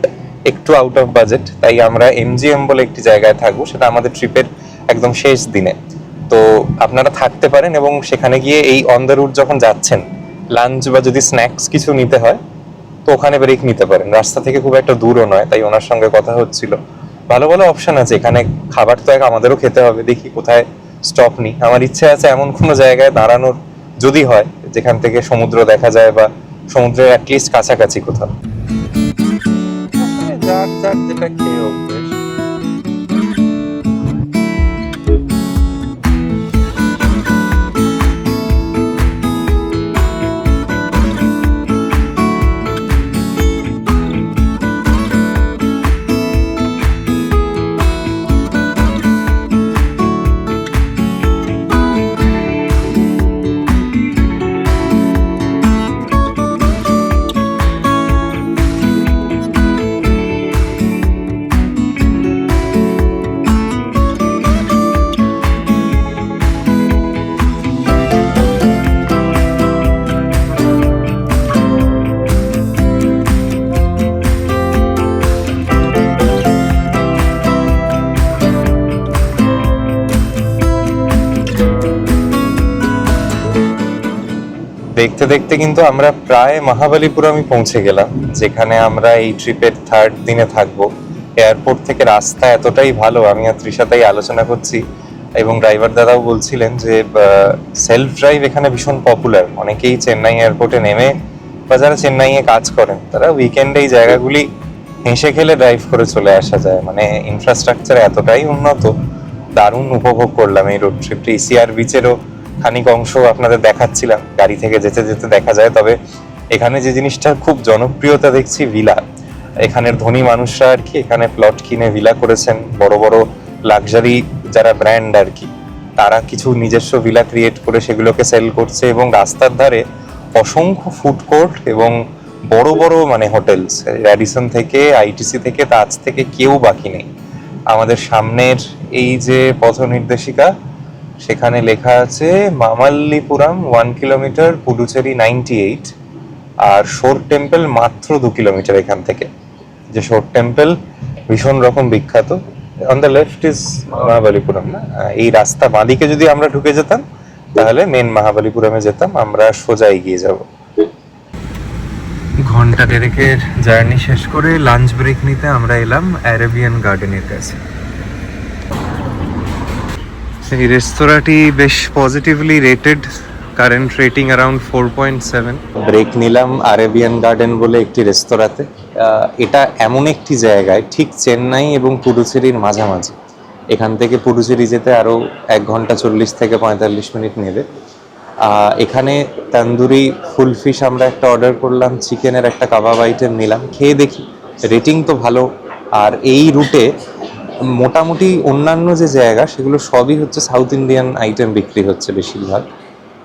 একটু আউট অফ বাজেট, তাই আমরা এমজিএম বলে একটি জায়গায় থাকবো। সেটা আমাদের ট্রিপের একদম শেষ দিনে। তো আপনারা থাকতে পারেন এবং সেখানে গিয়ে এই অন দ্য রুট যখন যাচ্ছেন, লাঞ্চ বা যদি স্ন্যাক্স কিছু নিতে হয় তো ওখানে ব্রেক নিতে পারেন। রাস্তা থেকে খুব একটা দূরও নয়, তাই ওনার সঙ্গে কথা হচ্ছিল। ভালো ভালো অপশন আছে এখানে। খাবার তো আমাদেরও খেতে হবে, দেখি কোথায় স্টপ নিই। আমার ইচ্ছে আছে এমন কোনো জায়গায় দাঁড়ানোর, যদি হয় যেখান থেকে সমুদ্র দেখা যায় বা সমুদ্রের অ্যাটলিস্ট কাছাকাছি কোথাও। যার যার যেটা খেয়ে অভ্যেস। দেখতে দেখতে কিন্তু আমরা প্রায় মহাবলীপুরমে পৌঁছে গেলাম, যেখানে আমরা এই ট্রিপের 3rd দিনে থাকবো। এয়ারপোর্ট থেকে রাস্তা এতটাই ভালো, আমি আর তৃষা তাই আলোচনা করছি, এবং ড্রাইভার দাদাও বলছিলেন যে সেলফ ড্রাইভ এখানে ভীষণ পপুলার। অনেকেই চেন্নাই এয়ারপোর্টে নেমে বা যারা চেন্নাইয়ে কাজ করেন তারা উইকেন্ডে এই জায়গাগুলি হেসে খেলে ড্রাইভ করে চলে আসা যায়। মানে ইনফ্রাস্ট্রাকচার এতটাই উন্নত, দারুণ উপভোগ করলাম এই রোড ট্রিপটা। ইসিআর বিচেরও খানিক অংশ আপনাদের দেখাচ্ছিলাম, গাড়ি থেকে যেতে যেতে দেখা যায়। তবে এখানে যে জিনিসটা খুব জনপ্রিয়তা দেখছি, ভিলা। এখানের ধনী মানুষরা আর কি এখানে প্লট কিনে ভিলা করেছেন, বড় বড় লাক্সারি যারা ব্র্যান্ড আর কি, তারা কিছু নিজস্ব ভিলা ক্রিয়েট করে সেগুলোকে সেল করছে। এবং রাস্তার ধারে অসংখ্য ফুড কোর্ট এবং বড় বড় মানে হোটেলস, র্যাডিসন থেকে আইটিসি থেকে তাজ থেকে কেউ বাকি নেই। আমাদের সামনের এই যে পথ নির্দেশিকা, সেখানে লেখা আছে মামাল্লিপুরাম 1 কিলোমিটার, পুডুচেরি 98, আর শোর টেম্পল মাত্র 2 কিলোমিটার এখান থেকে। যে শোর টেম্পল ভীষণ রকম বিখ্যাত। On the left is Mahabalipuram না, এই রাস্তা বাঁদিকে যদি আমরা ঢুকে যেতাম তাহলে মেন মহাবলীপুরমে যেতাম, আমরা সোজা এগিয়ে যাব। ঘন্টা দেড়েকের জার্নি শেষ করে লাঞ্চ ব্রেক নিতে আমরা এলাম অ্যারেবিয়ান গার্ডেনের কাছে। এই রেস্তোরাঁটি বেশ positively rated, current rating around 4.7। Break নিলাম আরেবিয়ান গার্ডেন বলে একটি রেস্তোরাঁতে। এটা এমন একটি জায়গায় ঠিক চেন্নাই এবং পুডুচেরির মাঝামাঝি। এখান থেকে পুডুচেরি যেতে আরও 1 ঘন্টা 40 থেকে 45 মিনিট নেবে। এখানে তন্দুরি ফুল ফিশ আমরা একটা অর্ডার করলাম, চিকেনের একটা কাবাব আইটেম নিলাম, খেয়ে দেখি রেটিং তো ভালো। আর এই রুটে মোটামুটি অন্যান্য যে জায়গা সেগুলো সবই হচ্ছে সাউথ ইন্ডিয়ান আইটেম বিক্রি হচ্ছে বেশিরভাগ।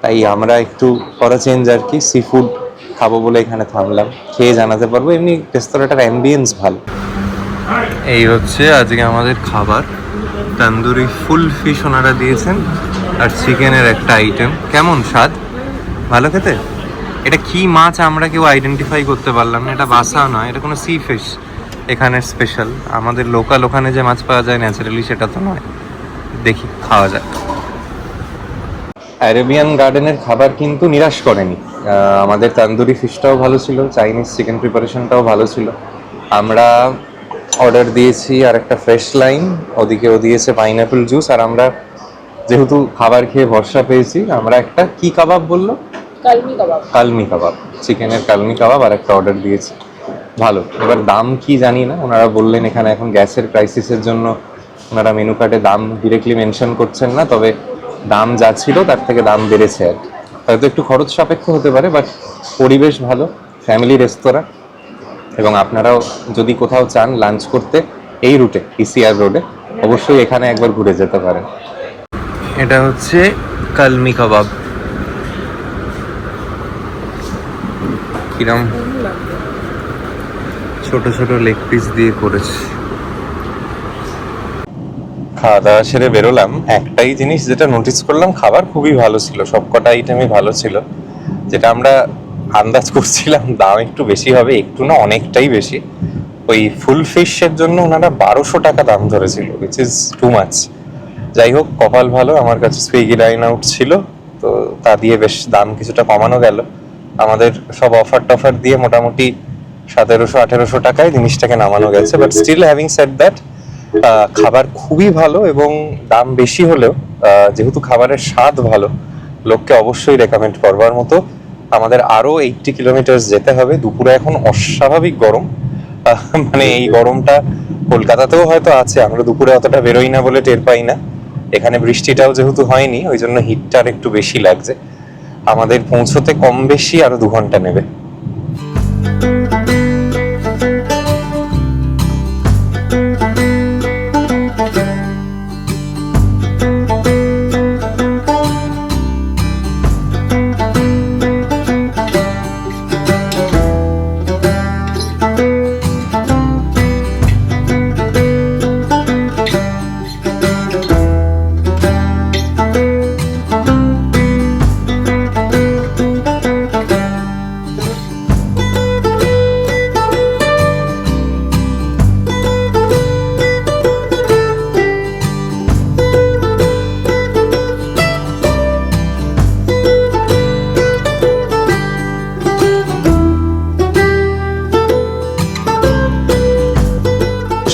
তাই আমরা একটু করা চেঞ্জ আর কি, সি ফুড খাবো বলে এখানে থামলাম, খেয়ে জানাতে পারবো। এমনি রেস্তোরাঁটার অ্যাম্বিয়েন্স ভালো। এই হচ্ছে আজকে আমাদের খাবার, তন্দুরি ফুল ফিশ ওনারা দিয়েছেন, আর চিকেনের একটা আইটেম। কেমন স্বাদ? ভালো খেতে? এটা কি মাছ আমরা কেউ আইডেন্টিফাই করতে পারলাম না। এটা বাসা নয়, এটা কোনো সি ফিশ এখানের স্পেশাল। আমাদের লোকাল ওখানে যে মাছ পাওয়া যায় ন্যাচারালি সেটা তো নয়। দেখি খাওয়া যায়। অ্যারেবিয়ান গার্ডেনের খাবার কিন্তু নিরাশ করেনি। আমাদের তন্দুরি ফিশটাও ভালো ছিল, চাইনিজ চিকেন প্রিপারেশনটাও ভালো ছিল। আমরা অর্ডার দিয়েছি আর একটা ফ্রেশ লাইম, ওদিকেও দিয়েছে পাইনঅ্যাপেল জুস। আর আমরা যেহেতু খাবার খেয়ে ভরসা পেয়েছি, আমরা একটা কি কাবাব বললো, কালমি কাবাব, চিকেনের কালমি কাবাব আর একটা অর্ডার দিয়েছি। ভালো। এবার দাম কি জানি না, ওনারা বললেন এখানে এখন গ্যাসের ক্রাইসিসের জন্য ওনারা মেনু কার্ডে দাম ডিরেক্টলি মেনশন করছেন না, তবে দাম যা ছিল তার থেকে দাম বেড়েছে আর কি। হয়তো একটু খরচ সাপেক্ষ হতে পারে, বাট পরিবেশ ভালো, ফ্যামিলি রেস্তোরাঁ। এবং আপনারাও যদি কোথাও চান লাঞ্চ করতে এই রুটে, ইসিআর রোডে, অবশ্যই এখানে একবার ঘুরে যেতে পারেন। এটা হচ্ছে কালমি কাবাব। কিরম ছোট ছোট লেগ পিস দিয়ে করেছে। খাওয়া দাওয়া সেরে বেরোলাম। একটাই জিনিস যেটা নোটিস করলাম, খাবার খুবই ভালো ছিল, সবকটা আইটেমই ভালো ছিল। যেটা আমরা আন্দাজ করছিলাম দাম একটু বেশি হবে, একটু না অনেকটাই বেশি। ওই ফুল ফিশের জন্য ওনারা 1200 টাকা দাম ধরেছিল, উইচ ইজ টু মাচ। যাই হোক, কপাল ভালো, আমার কাছে সুইগি ডাইন আউট ছিল, তো তা দিয়ে বেশ দাম কিছুটা কমানো গেল। আমাদের সব অফার টফার দিয়ে মোটামুটি 1700-1800 টাকায় জিনিসটাকে নামানো গেছে। But still having said that, খাবার খুবই ভালো এবং দাম বেশি হলেও যেহেতু খাবারের স্বাদ ভালো, লোককে অবশ্যই রেকমেন্ড করবার মতো। আমাদের আরো 80 কিলোমিটার যেতে হবে। দুপুরে এখন অস্বাভাবিক গরম, মানে এই গরমটা কলকাতাতেও হয়তো আছে, আমরা দুপুরে অতটা বেরোই না বলে টের পাই না। এখানে বৃষ্টিটাও যেহেতু হয়নি, ওই জন্য হিটটা আর একটু বেশি লাগছে। আমাদের পৌঁছতে কম বেশি আরো 2 ঘন্টা নেবে।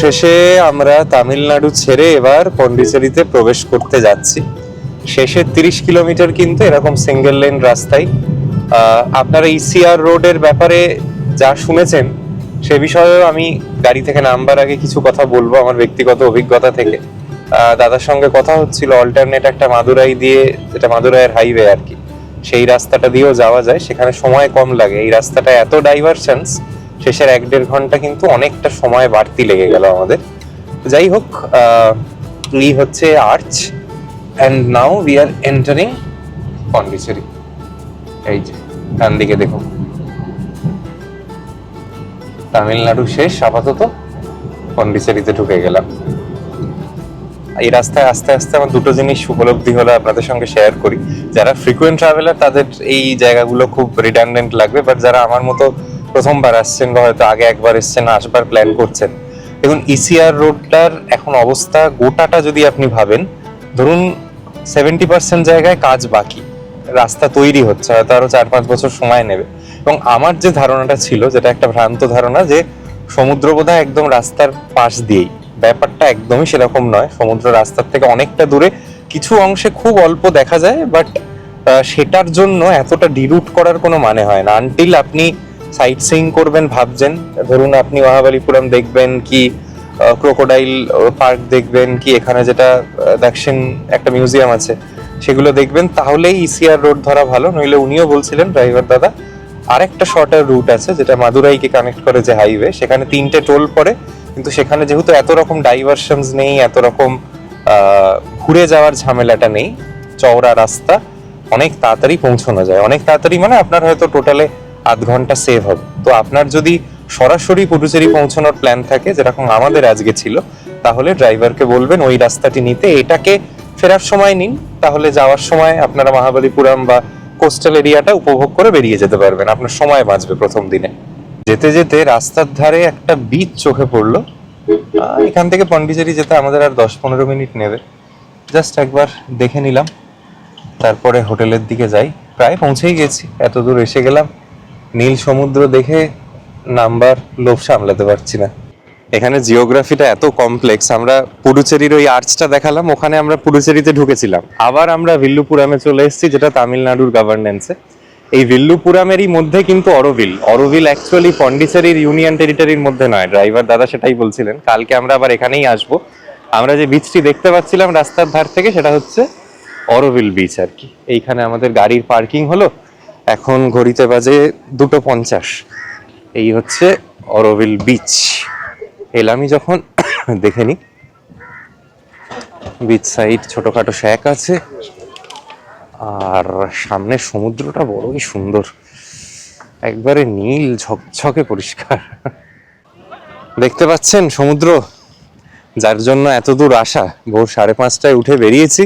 শেষে আমরা তামিলনাড়ু ছেড়ে এবার পন্ডিচেরিতে প্রবেশ করতে যাচ্ছি। শেষের 30 কিলোমিটার কিন্তু এরকম সিঙ্গেল লেন রাস্তায়। আপনারা ইসিআর রোডের ব্যাপারে যা শুনেছেন সে বিষয়েও আমি গাড়ি থেকে নামবার আগে কিছু কথা বলবো আমার ব্যক্তিগত অভিজ্ঞতা থেকে। দাদার সঙ্গে কথা হচ্ছিল, অল্টারনেট একটা মাদুরাই দিয়ে, যেটা মাদুরাইয়ের হাইওয়ে আর কি, সেই রাস্তাটা দিয়েও যাওয়া যায়, সেখানে সময় কম লাগে। এই রাস্তাটা এত ডাইভারশনস, শেষের 1-1.5 ঘন্টা কিন্তু অনেকটা সময় বাড়তি লেগে গেল আমাদের। যাই হোক, এই হচ্ছে arch, and now we are entering Pondicherry. এই যে ডান দিকে দেখুন, তামিলনাড়ু শেষ আপাতত, পন্ডিচেরিতে ঢুকে গেলাম। এই রাস্তায় আস্তে আস্তে আমার দুটো জিনিস উপলব্ধি হলো, আপনাদের সঙ্গে শেয়ার করি। যারা ফ্রিকুয়েন্ট ট্রাভেলার তাদের এই জায়গাগুলো খুব রিডান্ডেন্ট লাগবে, বাট যারা আমার মতো প্রথমবার আসছেন বা হয়তো আগে একবার এসছেন, আসবার প্ল্যান করছেন, দেখুন ইসিআর রোডটার এখন অবস্থা গোটাটা যদি আপনি ভাবেন, ধরুন 70% জায়গায় কাজ বাকি, রাস্তা তৈরি হচ্ছে, হয়তো আরো 4-5 বছর সময় নেবে। এবং আমার যে ধারণাটা ছিল, যেটা একটা ভ্রান্ত ধারণা, যে সমুদ্র বোধহয় একদম রাস্তার পাশ দিয়েই, ব্যাপারটা একদমই সেরকম নয়। সমুদ্র রাস্তার থেকে অনেকটা দূরে, কিছু অংশে খুব অল্প দেখা যায়, বাট সেটার জন্য এতটা ডিরুট করার কোনো মানে হয় না। আনটিল আপনি সাইট সিইং করবেন ভাবছেন, ধরুন আপনি মহাবালিপুরম দেখবেন কি ক্রোকোডাইল পার্ক দেখবেন কি এখানে যেটা দেখছেন একটা মিউজিয়াম আছে, সেগুলো দেখবেন, তাহলেই ইসিআর রোড ধরা ভালো। নইলে উনিও বলছিলেন ড্রাইভার দাদা, আরেকটা শর্টার রুট আছে যেটা মাদুরাইকে কানেক্ট করে, যে হাইওয়ে, সেখানে 3টে টোল পড়ে, কিন্তু সেখানে যেহেতু এত রকম ডাইভারশনস নেই, এত রকম ঘুরে যাওয়ার ঝামেলাটা নেই, চওড়া রাস্তা, অনেক তাড়াতাড়ি পৌঁছানো যায়। অনেক তাড়াতাড়ি মানে আপনার হয়তো টোটালে আধ ঘন্টা সেভ হবে। তো আপনার যদি সরাসরি পুডুচেরি পৌঁছানোর প্ল্যান থাকে, যেরকম আমাদের আজকে ছিল, তাহলে ড্রাইভারকে বলবেন ওই রাস্তাটি নিতে, এটাকে ফেরার সময় নিন, তাহলে যাওয়ার সময় আপনারা মহাবালিপুরম বা কোস্টাল এরিয়াটা উপভোগ করে বেরিয়ে যেতে পারবেন, আপনার সময় বাঁচবে প্রথম দিনে। যেতে যেতে রাস্তার ধারে একটা বিচ চোখে পড়লো। এখান থেকে পন্ডিচেরি যেতে আমাদের আর 10-15 মিনিট নেবে। জাস্ট একবার দেখে নিলাম, তারপরে হোটেলের দিকে যাই। প্রায় পৌঁছেই গেছি, এত দূর এসে গেলাম, নীল সমুদ্র দেখে নামবার লোভ সামলাতে পারছি না। এখানে জিওগ্রাফিটা এত কমপ্লেক্স। আমরা পুডুচেরির ওই আর্চটা দেখালাম, ওখানে আমরা পুডুচেরিতে ঢুকেছিলাম, আবার আমরা ভিল্লুপুরামে চলে এসেছি, যেটা তামিলনাড়ুর গভর্নেন্সে। এই ভিল্লুপুরামেরই মধ্যে কিন্তু অরোভিল অ্যাকচুয়ালি পন্ডিচেরির ইউনিয়ন টেরিটরির মধ্যে নয়। ড্রাইভার দাদা সেটাই বলছিলেন। কালকে আমরা আবার এখানেই আসবো। আমরা যে বিচটি দেখতে পাচ্ছিলাম রাস্তার ধার থেকে, সেটা হচ্ছে অরোভিল বিচ আর কি। এইখানে আমাদের গাড়ির পার্কিং হলো। এখন ঘড়িতে বাজে 2:50। এই হচ্ছে অরোভিল বিচ। এলামই যখন দেখে নি, বিচ সাইড ছোটখাটো শ্যাক আছে, আর সামনে সমুদ্রটা বড়ই সুন্দর, একবারে নীল ঝকঝকে পরিষ্কার। দেখতে পাচ্ছেন সমুদ্র, যার জন্য এত দূর আসা। ভোর 5:30টায় উঠে বেরিয়েছি,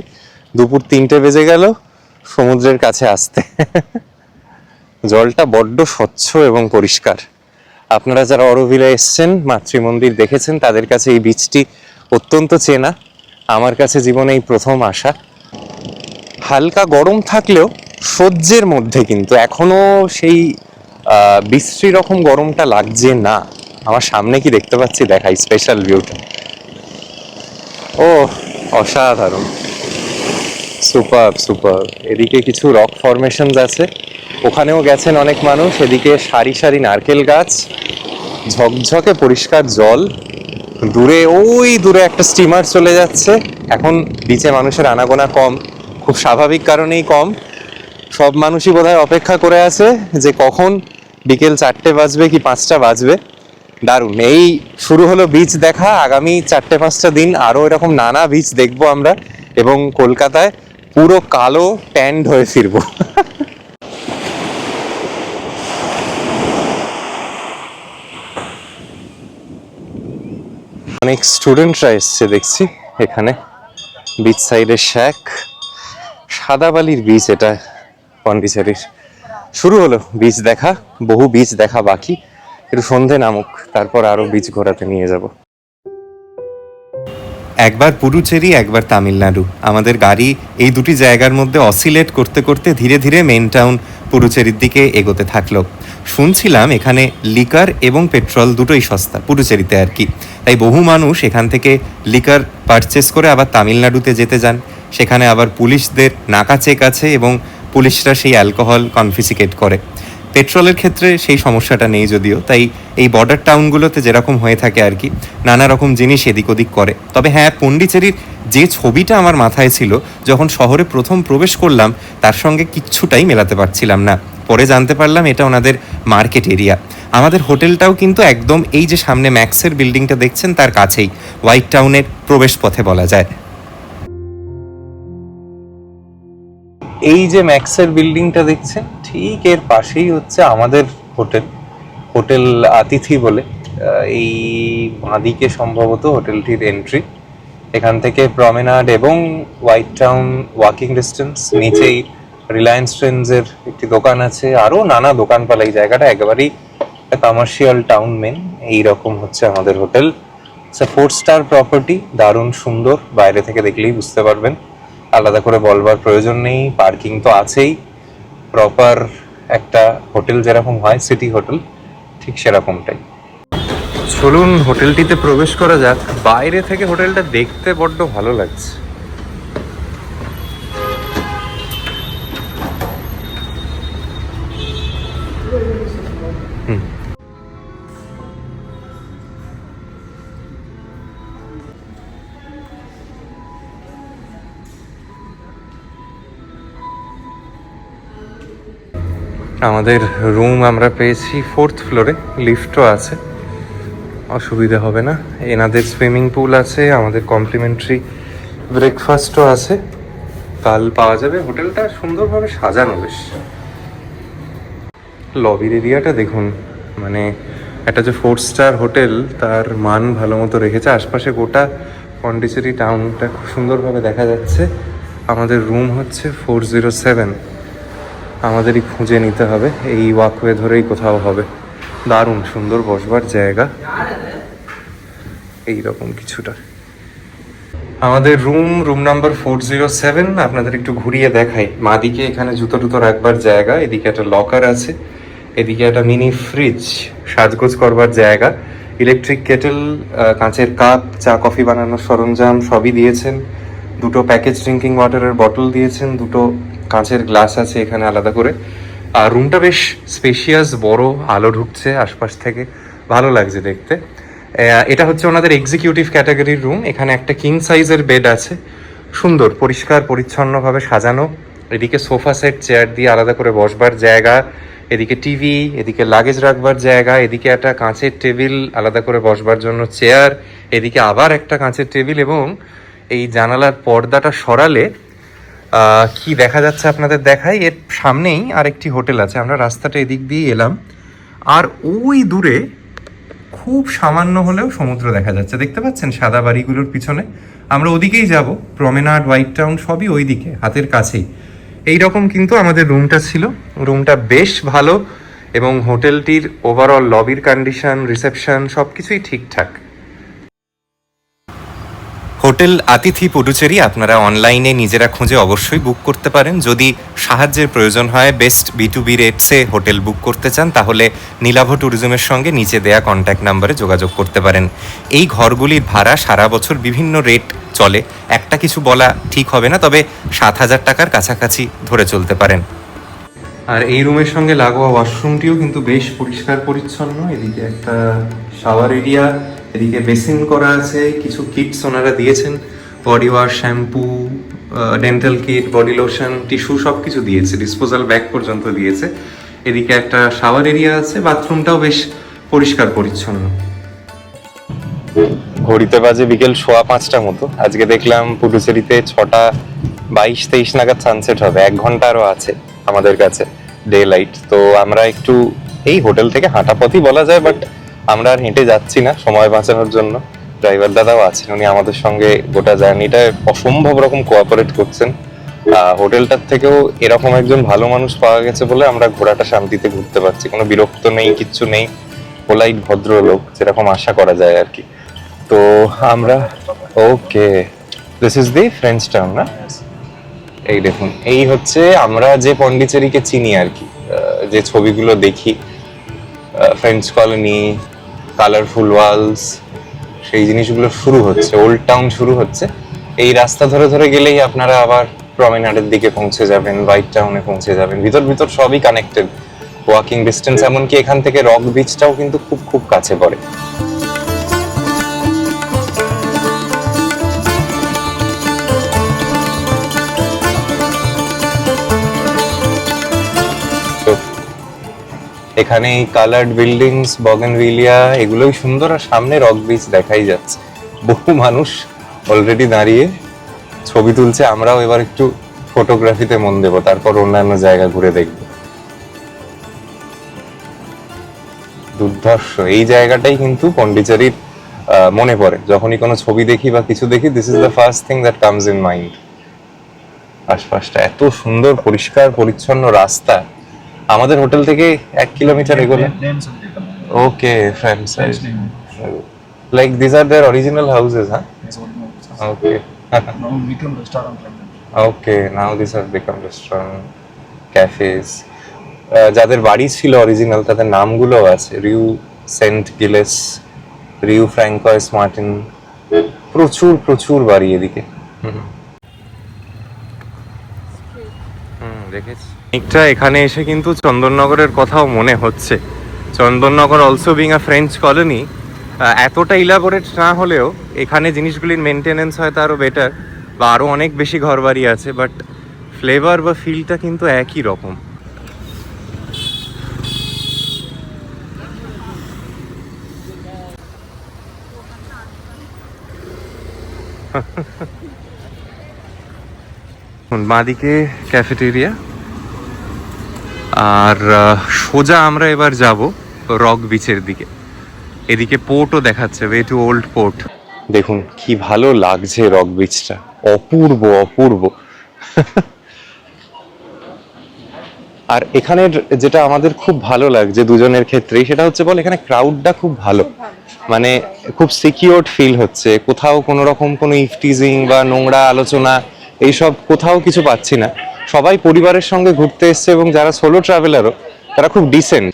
দুপুর 3টে বেজে গেল সমুদ্রের কাছে আসতে। জলটা বড্ড স্বচ্ছ এবং পরিষ্কার। আপনারা যারা অরোভিলে এসছেন, মাতৃমন্দির দেখেছেন, তাদের কাছে এই বিচটি অত্যন্ত চেনা। আমার কাছে জীবনে এই প্রথম আসা। হালকা গরম থাকলেও সহ্যের মধ্যে, কিন্তু এখনো সেই বিশ্রী রকম গরমটা লাগছে না। আমার সামনে কি দেখতে পাচ্ছি দেখাই, স্পেশাল ভিউটা। ও অসাধারণ, সুপার সুপার। এদিকে কিছু রক ফরমেশনস আছে, ওখানেও গেছেন অনেক মানুষ। এদিকে সারি সারি নারকেল গাছ, ঝকঝকে পরিষ্কার জল, দূরে ওই দূরে একটা স্টিমার চলে যাচ্ছে। এখন বিচে মানুষের আনাগোনা কম, খুব স্বাভাবিক কারণেই কম। সব মানুষই বোধহয় অপেক্ষা করে আছে যে কখন বিকেল 4টে বাজবে কি 5টা বাজবে। দারুণ, এই শুরু হলো বিচ দেখা। আগামী 4-5টা দিন আরো এরকম নানা বিচ দেখবো আমরা, এবং কলকাতায় পুরো কালো ট্যান্ড হয়ে ফিরবো। অনেক স্টুডেন্টরা এসছে দেখছি এখানে। বিচ সাইডের শ্যাক, সাদা বালির বিচ এটা পন্ডিচেরির। শুরু হলো বিচ দেখা, বহু বিচ দেখা বাকি। একটু সন্ধে নামুক, তারপর আরো বিচ ঘোরাতে নিয়ে যাব। একবার পুডুচেরি, একবার তামিলনাড়ু। আমাদের গাড়ি এই দুটি জায়গার মধ্যে অসিলেট করতে করতে ধীরে ধীরে মেন টাউন পুডুচেরির দিকে এগোতে থাকলো। শুনছিলাম এখানে লিকার এবং পেট্রোল দুটোই সস্তা, পুডুচেরিতে আর কি। তাই বহু মানুষ এখান থেকে লিকার পারচেস করে আবার তামিলনাড়ুতে যেতে যান। সেখানে আবার পুলিশদের নাকা চেক আছে এবং পুলিশরা সেই অ্যালকোহল কনফিসিকেট করে। পেট্রোলের ক্ষেত্রে সেই সমস্যাটা নেই যদিও, তাই এই বর্ডার টাউনগুলোতে যেরকম হয়ে থাকে আর কি, নানা রকম জিনিস এদিক ওদিক করে। তবে হ্যাঁ, পন্ডিচেরির যে ছবিটা আমার মাথায় ছিল যখন শহরে প্রথম প্রবেশ করলাম, তার সঙ্গে কিচ্ছুটাই মেলাতে পারছিলাম না। পরে জানতে পারলাম এটা ওনাদের মার্কেট এরিয়া। আমাদের হোটেলটাও কিন্তু একদম এই যে সামনে ম্যাক্সের বিল্ডিংটা দেখছেন তার কাছেই, হোয়াইট টাউনের প্রবেশ পথে বলা যায়। এই যে ম্যাক্সের বিল্ডিংটা দেখছেন, ঠিক এর পাশেই হচ্ছে আমাদের হোটেল, হোটেল আতিথি বলে। এই বাঁদিকে সম্ভবত হোটেলটির এন্ট্রি। এখান থেকে প্রমেনাড এবং হোয়াইট টাউন ওয়াকিং ডিস্টেন্স। নিচেই রিলায়েন্স ট্রেন্ডসের একটি দোকান আছে, আরও নানা দোকানপালা। এই জায়গাটা একেবারেই কমার্শিয়াল টাউন মেন। এইরকম হচ্ছে আমাদের হোটেল। 4 স্টার প্রপার্টি, দারুণ সুন্দর, বাইরে থেকে দেখলেই বুঝতে পারবেন। আলাদা করে বলবার প্রয়োজন নেই, পার্কিং তো আছেই। প্রপার একটা হোটেল যেরকম হয়, সিটি হোটেল, ঠিক সেরকমটাই। চলুন হোটেলটিতে প্রবেশ করা যাক। বাইরে থেকে হোটেলটা দেখতে বড্ড ভালো লাগছে। আমাদের রুম আমরা পেয়েছি 4th ফ্লোরে, লিফটও আছে, অসুবিধা হবে না। এনাদের সুইমিং পুল আছে, আমাদের কমপ্লিমেন্টারি ব্রেকফাস্টও আছে, কাল পাওয়া যাবে। হোটেলটা সুন্দরভাবে সাজানো বেশ। লবির এরিয়াটা দেখুন, মানে একটা যে 4 স্টার হোটেল তার মান ভালো মতো রেখেছে। আশপাশে গোটা পন্ডিচেরি টাউনটা খুব সুন্দরভাবে দেখা যাচ্ছে। আমাদের রুম হচ্ছে 407, আমাদেরই খুঁজে নিতে হবে, এই ওয়াকওয়ে ধরেই কোথাও হবে। দারুণ সুন্দর বসবার জায়গা, এইরকম কিছুটা। আমাদের রুম নাম্বার 407। আপনাদের একটু ঘুরিয়ে দেখাই। মাদিকে এখানে জুতো টুতো রাখবার জায়গা, এদিকে একটা লকার আছে, এদিকে একটা মিনি ফ্রিজ, সাজগোজ করবার জায়গা, ইলেকট্রিক কেটেল, কাঁচের কাপ, চা কফি বানানোর সরঞ্জাম সবই দিয়েছেন। 2টো প্যাকেজ ড্রিঙ্কিং ওয়াটারের বটল দিয়েছেন, 2টো কাঁচের গ্লাস আছে এখানে আলাদা করে। আর রুমটা বেশ স্পেশিয়াস, বড়, আলো ঢুকছে আশপাশ থেকে, ভালো লাগছে দেখতে। এটা হচ্ছে ওনাদের এক্সিকিউটিভ ক্যাটাগরির রুম। এখানে একটা কিং সাইজের বেড আছে, সুন্দর পরিষ্কার পরিচ্ছন্নভাবে সাজানো। এদিকে সোফা সেট, চেয়ার দিয়ে আলাদা করে বসবার জায়গা, এদিকে টিভি, এদিকে লাগেজ রাখবার জায়গা, এদিকে একটা কাঁচের টেবিল, আলাদা করে বসবার জন্য চেয়ার, এদিকে আবার একটা কাঁচের টেবিল। এবং এই জানালার পর্দাটা সরালে কি দেখা যাচ্ছে আপনাদের দেখাই। এর সামনেই আরেকটি হোটেল আছে। আমরা রাস্তাটা এদিক দিয়ে এলাম, আর ওই দূরে খুব সামান্য হলেও সমুদ্র দেখা যাচ্ছে, দেখতে পাচ্ছেন সাদা বাড়িগুলোর পিছনে। আমরা ওদিকেই যাব, প্রমেনাড, হোয়াইট টাউন সবই ওই দিকে, হাতের কাছেই। এইরকম কিন্তু আমাদের রুমটা ছিল। রুমটা বেশ ভালো, এবং হোটেলটির ওভারঅল লবির কন্ডিশন, রিসেপশন সব কিছুই ঠিকঠাক। হোটেল আতিথি পুডুচেরি আপনারা অনলাইনে নিজেরা খুঁজে অবশ্যই বুক করতে পারেন। যদি সাহায্যের প্রয়োজন হয়, বেস্ট B2B রেটসে হোটেল বুক করতে চান, তাহলে নীলাভ ট্যুরিজমের সঙ্গে নিচে দেয়া কন্ট্যাক্ট নাম্বারে যোগাযোগ করতে পারেন। এই ঘরগুলির ভাড়া সারা বছর বিভিন্ন রেট চলে। একটা কিছু বলা ঠিক হবে না, তবে 7,000 টাকার কাছাকাছি ধরে চলতে পারেন। আর এই রুমের সঙ্গে লাগোয়া ওয়াশরুমটিও কিন্তু বেশ পরিষ্কার পরিচ্ছন্ন। এদিকে একটা শাওয়ার এরিয়া, এদিকে বেসিন করা আছে, কিছু কিটস ওনারা দিয়েছেন, body wash, shampoo, dental kit, body lotion, tissue সব কিছু দিয়েছে, ডিসপোজাল ব্যাগ পর্যন্ত দিয়েছে। এদিকে একটা শাওয়ার এরিয়া আছে, বাথরুমটাও বেশ পরিষ্কার পরিচ্ছন্ন। ঘড়িতে বাজে বিকেল 5:15 মতো। আজকে দেখলাম পুডুচেরিতে 6:22-23 নাগাদ সানসেট হবে, 1 ঘন্টা আরও আছে আমাদের কাছে ডে লাইট। তো আমরা একটু এই হোটেল থেকে হাঁটা পথই বলা যায়, বাট আমরা আর হেঁটে যাচ্ছি না সময় বাঁচানোর জন্য। ড্রাইভার দাদাও আছেন, উনি আমাদের সঙ্গে গোটা জার্নিটা অসম্ভব রকম কোঅপারেট করছেন। হোটেলটার থেকেও এরকম একজন ভালো মানুষ পাওয়া গেছে বলে আমরা ঘোরাটা শান্তিতে ঘুরতে পারছি, কোনো বিরক্ত নেই, কিচ্ছু নেই, পোলাইট ভদ্রলোক যেরকম আশা করা যায় আর কি। তো আমরা okay, this is the French town না? এই দেখুন, এই হচ্ছে আমরা যে পন্ডিচেরিকে চিনি আর কি, যে ছবিগুলো দেখি, ফ্রেঞ্চ কলোনি, কালারফুল ওয়ালস, সেই জিনিসগুলো শুরু হচ্ছে, ওল্ড টাউন শুরু হচ্ছে। এই রাস্তা ধরে ধরে গেলেই আপনারা আবার প্রমেনাডের দিকে পৌঁছে যাবেন, হোয়াইট টাউনে পৌঁছে যাবেন। ভিতর ভিতর সবই কানেক্টেড, ওয়াকিং ডিস্টেন্স। এমনকি এখান থেকে রক বিচটাও কিন্তু খুব খুব কাছে পড়ে। এখানে এই কালার্ড বিল্ডিংস, বগেনভিলিয়া, এগুলোই সুন্দর। আর সামনে রক বিচ দেখাই যাচ্ছে, বহু মানুষ অলরেডি দাঁড়িয়ে ছবি তুলছে। আমরাও এবার একটু ফটোগ্রাফিতে মন দেবো, তারপর অন্যান্য জায়গা ঘুরে দেখব। দুর্ধর্ষ এই জায়গাটাই কিন্তু পন্ডিচেরির মনে পড়ে যখনই কোনো ছবি দেখি বা কিছু দেখি। This is the first thing that comes in mind. আশপাশটা এত সুন্দর, পরিষ্কার পরিচ্ছন্ন রাস্তা। আমাদের হোটেল থেকে 1 কিলোমিটার এগোলে okay friends, like this are there original houses, হ্যাঁ? Okay Now become restaurant like that. Okay, now this have become restaurant, cafes. যাদের বাড়ি ছিল অরিজিনাল তাদের নামগুলো আছে, Rue Saint Gilles, Rue Francois Martin, প্রচুর প্রচুর বাড়ি এদিকে। দেখেছি একটা এখানে এসে কিন্তু চন্দননগরের কথাও মনে হচ্ছে। Chandannagar also being a French colony, এতটা ইলাবোরেট না হলেও এখানে জিনিসগুলির মেনটেনেন্স হয়তো আরও বেটার, বা আরও অনেক বেশি ঘরবাড়ি আছে, বাট ফ্লেভার বা ফিলটা কিন্তু একই রকম। বাঁদিকে ক্যাফেটেরিয়া, আর সোজা আমরা এবার যাব রক বিচের দিকে। এদিকে পোর্টও দেখাচ্ছে, ওয়ে টু ওল্ড পোর্ট। দেখুন কি ভালো লাগছে রক বিচটা, অপূর্ব অপূর্ব। আর এখানের যেটা আমাদের খুব ভালো লাগছে দুজনের ক্ষেত্রেই, সেটা হচ্ছে বল এখানে ক্রাউডটা খুব ভালো, মানে খুব সিকিউরড ফিল হচ্ছে। কোথাও কোনো রকম কোনো ইফটিজিং বা নোংরা আলোচনা এইসব কোথাও কিছু পাচ্ছি না। সবাই পরিবারের সঙ্গে ঘুরতে এসছে, এবং যারা সোলো ট্রাভেলারও তারা খুব ডিসেন্ট।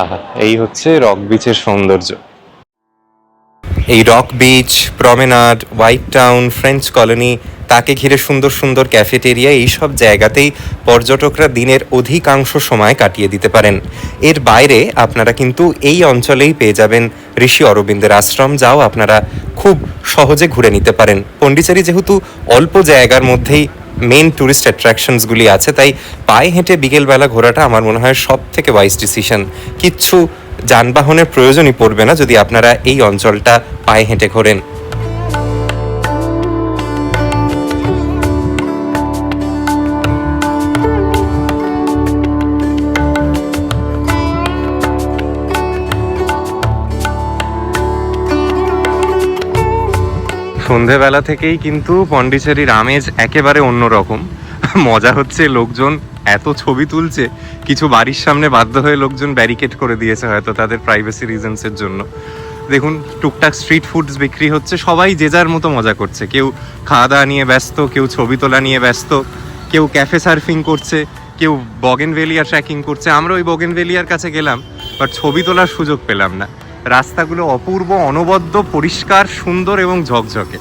আহা, এই হচ্ছে রক বিচের সৌন্দর্য। এই rock beach, promenade, white town, French colony, তাকে ঘিরে সুন্দর সুন্দর ক্যাফেটেরিয়া, এইসব জায়গাতেই পর্যটকরা দিনের অধিকাংশ সময় কাটিয়ে দিতে পারেন। এর বাইরে আপনারা কিন্তু এই অঞ্চলেই পেয়ে যাবেন ঋষি অরবিন্দের আশ্রম, যাও আপনারা খুব সহজে ঘুরে নিতে পারেন। পন্ডিচেরি যেহেতু অল্প জায়গার মধ্যেই মেন ট্যুরিস্ট অ্যাট্রাকশনসগুলি আছে, তাই পায়ে হেঁটে বিকেলবেলা ঘোরাটা আমার মনে হয় সব থেকে ওয়াইজ ডিসিশন। কিচ্ছু যানবাহনের প্রয়োজনই পড়বে না যদি আপনারা এই অঞ্চলটা পায়ে হেঁটে ঘোরেন। সন্ধেবেলা থেকেই কিন্তু পন্ডিচেরির আমেজ একেবারে অন্যরকম। মজা হচ্ছে, লোকজন এত ছবি তুলছে, কিছু বাড়ির সামনে বাধ্য হয়ে লোকজন ব্যারিকেড করে দিয়েছে হয়তো তাদের প্রাইভেসি রিজনসের জন্য। দেখুন টুকটাক স্ট্রিট ফুডস বিক্রি হচ্ছে, সবাই যে যার মতো মজা করছে। কেউ খাওয়া দাওয়া নিয়ে ব্যস্ত, কেউ ছবি তোলা নিয়ে ব্যস্ত, কেউ ক্যাফে সার্ফিং করছে, কেউ বগেনভেলিয়া ট্রেকিং করছে, আমরা ওই বগেনভেলিয়ার কাছে গেলাম, বাট ছবি তোলার সুযোগ পেলাম না। রাস্তাগুলো অপূর্ব, অনবদ্য, পরিষ্কার, সুন্দর এবং ঝকঝকে।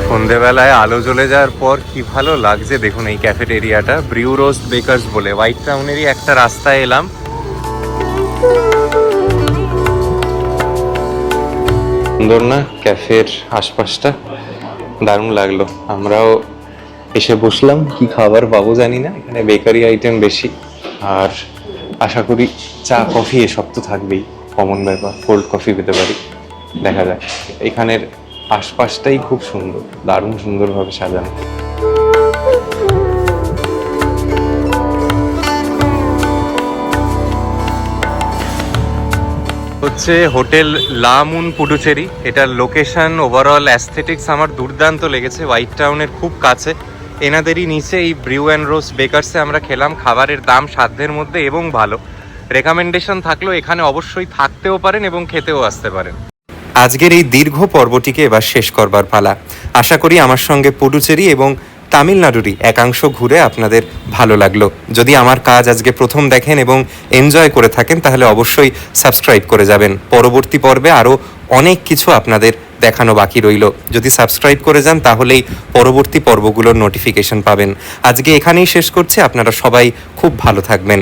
সন্ধেবেলায় আলো জ্বলে যাওয়ার পর কি ভালো লাগছে দেখুন এই ক্যাফেটেরিয়াটা, ব্রিউ রোস্ট বেকার্স বলে। হোয়াইট টাউনেরই একটা রাস্তায় এলাম। সুন্দর না ক্যাফের আশপাশটা, দারুণ লাগলো। আমরাও এসে বসলাম, কি খাবার পাবো জানি না, এখানে বেকারি আইটেম বেশি, আর আশা করি চা কফি এসব তো থাকবেই, কমন ব্যাপার। কোল্ড কফি পেতে পারি, দেখা যাক। এখানের আশপাশটাই খুব সুন্দর, দারুণ সুন্দরভাবে সাজানো। হচ্ছে হোটেল লা মুন পুডুচেরি। এটার লোকেশন, ওভারঅল অ্যাস্থেটিক্স আমার দুর্দান্ত লেগেছে। হোয়াইট টাউনের খুব কাছে, এনাদেরই নিচে এই ব্রিউ অ্যান্ড রোস্ট বেকার্সে আমরা খেলাম। খাবারের দাম সাধ্যের মধ্যে এবং ভালো। রেকমেন্ডেশন থাকলো এখানে অবশ্যই থাকতেও পারেন এবং খেতেও আসতে পারেন। আজকের এই দীর্ঘ পর্বটিকে এবার শেষ করবার পালা। আশা করি আমার সঙ্গে পুডুচেরি এবং তামিলনাড়ুরই একাংশ ঘুরে আপনাদের ভালো লাগলো। যদি আমার কাজ আজকে প্রথম দেখেন এবং এনজয় করে থাকেন তাহলে অবশ্যই সাবস্ক্রাইব করে যাবেন। পরবর্তী পর্বে আরও অনেক কিছু আপনাদের দেখানো বাকি রইল। যদি সাবস্ক্রাইব করে যান তাহলেই পরবর্তী পর্বগুলোর নোটিফিকেশন পাবেন। আজকে এখানেই শেষ করছি। আপনারা সবাই খুব ভালো থাকবেন।